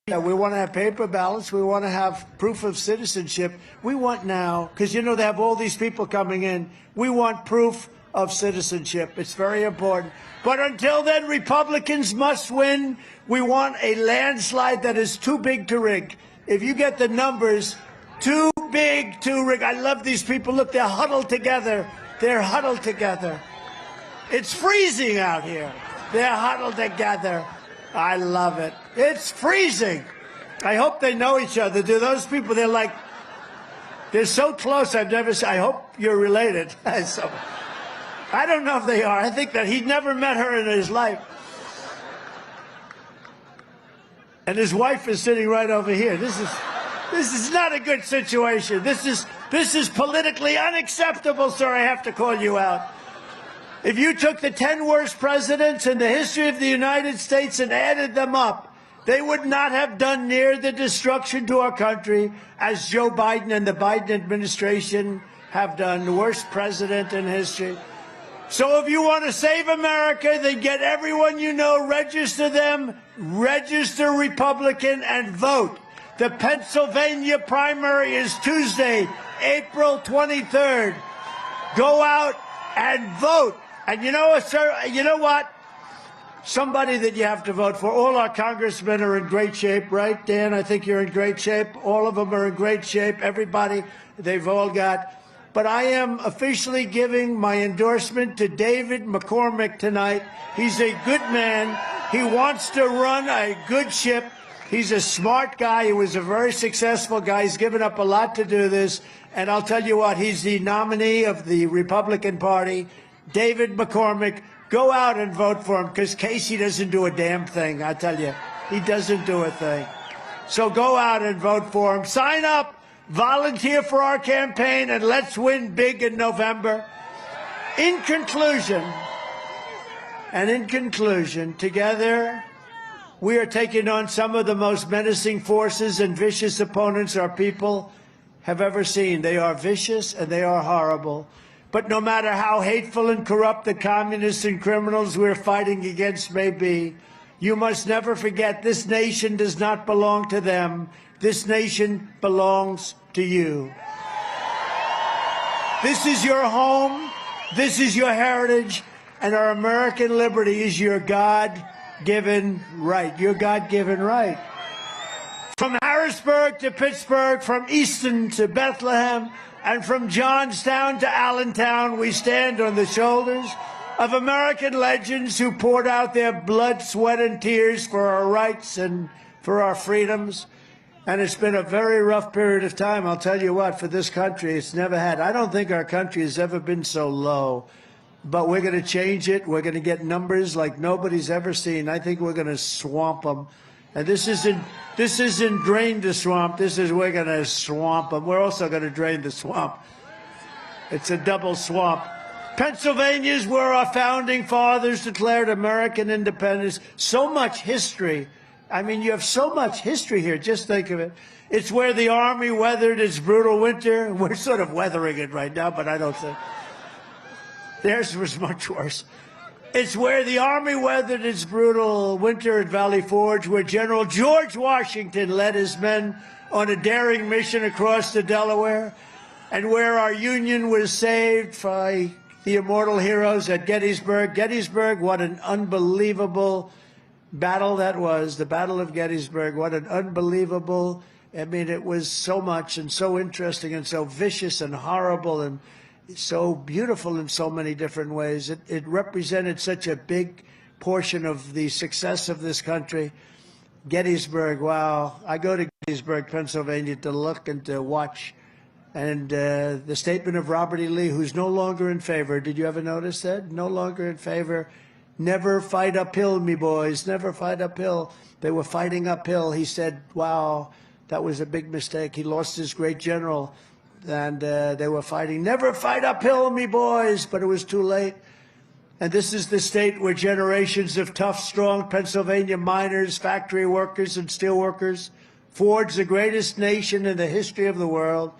We want to have paper ballots. We want to have proof of citizenship. We want now, because, you know, they have all these people coming in. We want proof of citizenship. It's very important. But until then, Republicans must win. We want a landslide that is too big to rig. If you get the numbers, too big to rig. I love these people. Look, they're huddled together. They're huddled together. It's freezing out here. They're huddled together. I love it. It's freezing. I hope they know each other. Do those people, they're so close. I've never seen, I hope you're related. So, I don't know if they are. I think that he'd never met her in his life. And his wife is sitting right over here. This is not a good situation. This is politically unacceptable, sir. I have to call you out. If you took the 10 worst presidents in the history of the United States and added them up, they would not have done near the destruction to our country as Joe Biden and the Biden administration have done, the worst president in history. So if you want to save America, then get everyone you know, register them, register Republican, and vote. The Pennsylvania primary is Tuesday, April 23rd. Go out and vote. And you know what, sir? You know what? Somebody that you have to vote for. All our congressmen are in great shape, right, Dan? I think you're in great shape. All of them are in great shape. Everybody, they've all got. But I am officially giving my endorsement to David McCormick tonight. He's a good man. He wants to run a good ship. He's a smart guy. He was a very successful guy. He's given up a lot to do this. And I'll tell you what, he's the nominee of the Republican Party. David McCormick, go out and vote for him, because Casey doesn't do a damn thing, I tell you. He doesn't do a thing. So go out and vote for him. Sign up, volunteer for our campaign, and let's win big in November. In conclusion, together, we are taking on some of the most menacing forces and vicious opponents our people have ever seen. They are vicious and they are horrible. But no matter how hateful and corrupt the communists and criminals we're fighting against may be, you must never forget this nation does not belong to them. This nation belongs to you. This is your home. This is your heritage. And our American liberty is your God-given right. Your God-given right. From Harrisburg to Pittsburgh, from Easton to Bethlehem, and from Johnstown to Allentown, we stand on the shoulders of American legends who poured out their blood, sweat, and tears for our rights and for our freedoms. And it's been a very rough period of time, I'll tell you what, for this country. It's never had. I don't think our country has ever been so low. but we're going to change it. We're going to get numbers like nobody's ever seen. I think we're going to swamp them. And this isn't drain the swamp. This is we're going to swamp them. We're also going to drain the swamp. It's a double swamp. Pennsylvania's where our founding fathers declared American independence. So much history. I mean, you have so much history here. Just think of it. It's where the Army weathered its brutal winter. We're sort of weathering it right now, but I don't think. Theirs was much worse. It's where the Army weathered its brutal winter at Valley Forge, where General George Washington led his men on a daring mission across the Delaware, and where our Union was saved by the immortal heroes at Gettysburg. Gettysburg, what an unbelievable battle that was, the Battle of Gettysburg. What an unbelievable, I mean, it was so much and so interesting and so vicious and horrible and so beautiful in so many different ways. It represented such a big portion of the success of this country. Gettysburg, wow. I go to Gettysburg, Pennsylvania to look and to watch. And the statement of Robert E. Lee, who's no longer in favor. Did you ever notice that? No longer in favor. Never fight uphill, me boys. Never fight uphill. They were fighting uphill. He said, wow, that was a big mistake. He lost his great general. And they were fighting, never fight uphill, me boys, but it was too late. And this is the state where generations of tough, strong Pennsylvania miners, factory workers, and steel workers forged the greatest nation in the history of the world.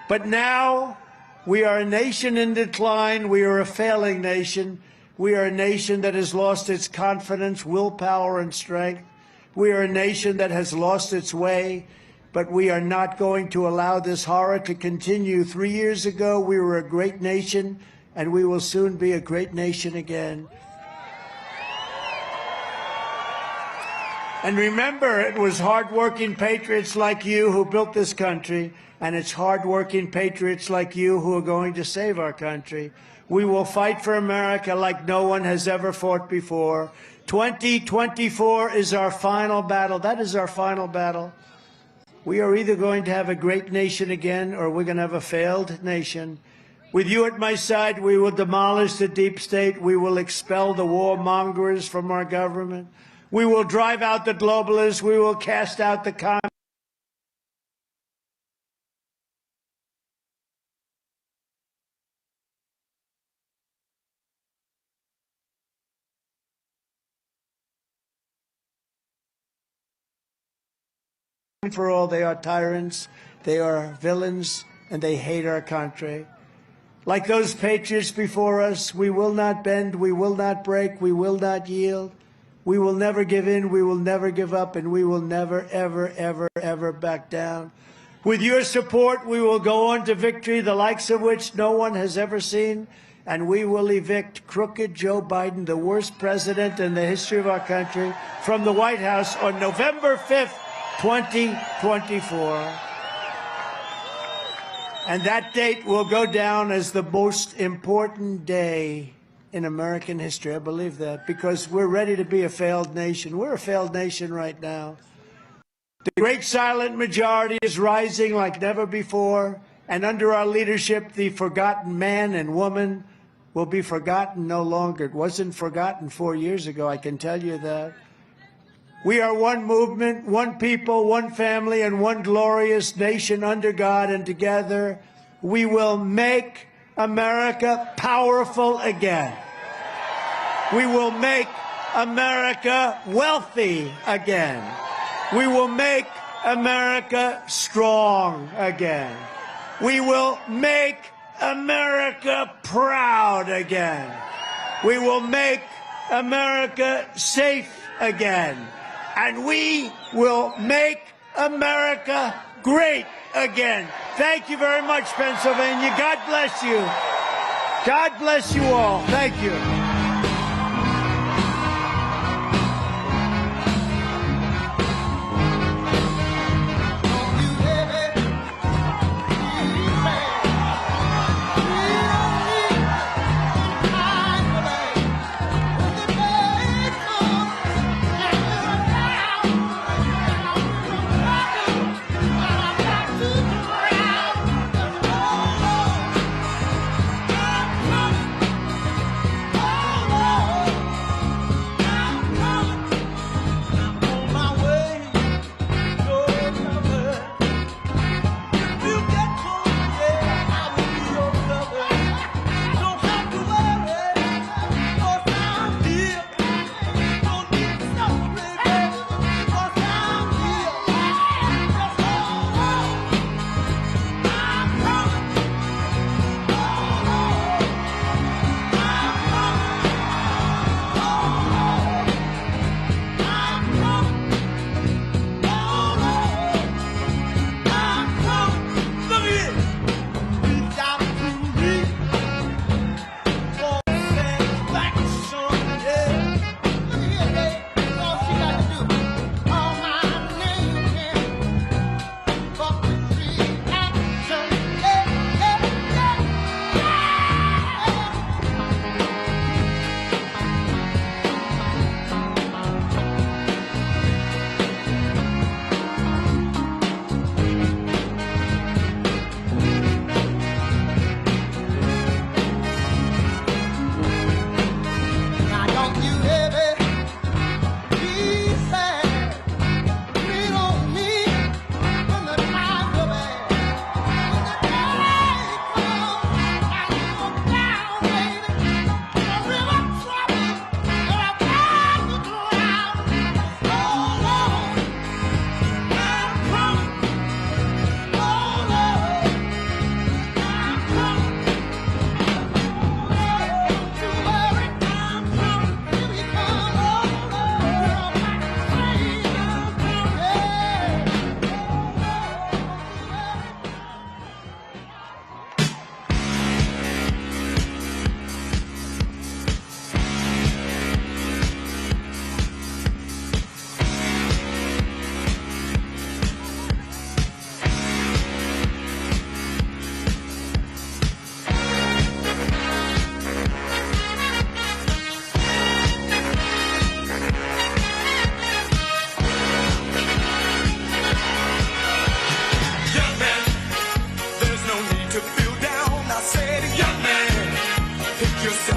But now we are a nation in decline. We are a failing nation. We are a nation that has lost its confidence, willpower, and strength. We are a nation that has lost its way. But we are not going to allow this horror to continue. 3 years ago, we were a great nation, and we will soon be a great nation again. And remember, it was hardworking patriots like you who built this country, and it's hardworking patriots like you who are going to save our country. We will fight for America like no one has ever fought before. 2024 is our final battle. That is our final battle. We are either going to have a great nation again or we're going to have a failed nation. With you at my side, we will demolish the deep state. We will expel the warmongers from our government. We will drive out the globalists. We will cast out the communists. For all, they are tyrants, they are villains, and they hate our country. Like those patriots before us, we will not bend, we will not break, we will not yield. We will never give in, we will never give up, and we will never, ever, ever, ever back down. With your support, we will go on to victory, the likes of which no one has ever seen, and we will evict crooked Joe Biden, the worst president in the history of our country, from the White House on November 5th, 2024. And that date will go down as the most important day in American history. I believe that because we're ready to be a failed nation. We're a failed nation right now. The great silent majority is rising like never before. And under our leadership, the forgotten man and woman will be forgotten no longer. It wasn't forgotten 4 years ago, I can tell you that. We are one movement, one people, one family, and one glorious nation under God, and together we will make America powerful again. We will make America wealthy again. We will make America strong again. We will make America proud again. We will make America safe again. And we will make America great again. Thank you very much, Pennsylvania. God bless you. God bless you all. Thank you.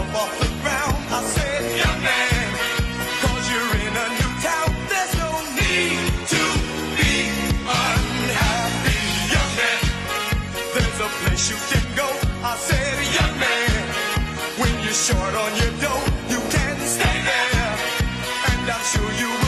up off the ground. I said, young man, 'cause you're in a new town. There's no need to be unhappy, young man. There's a place you can go. I said, young man, when you're short on your dough, you can stay there, and I'm sure you will.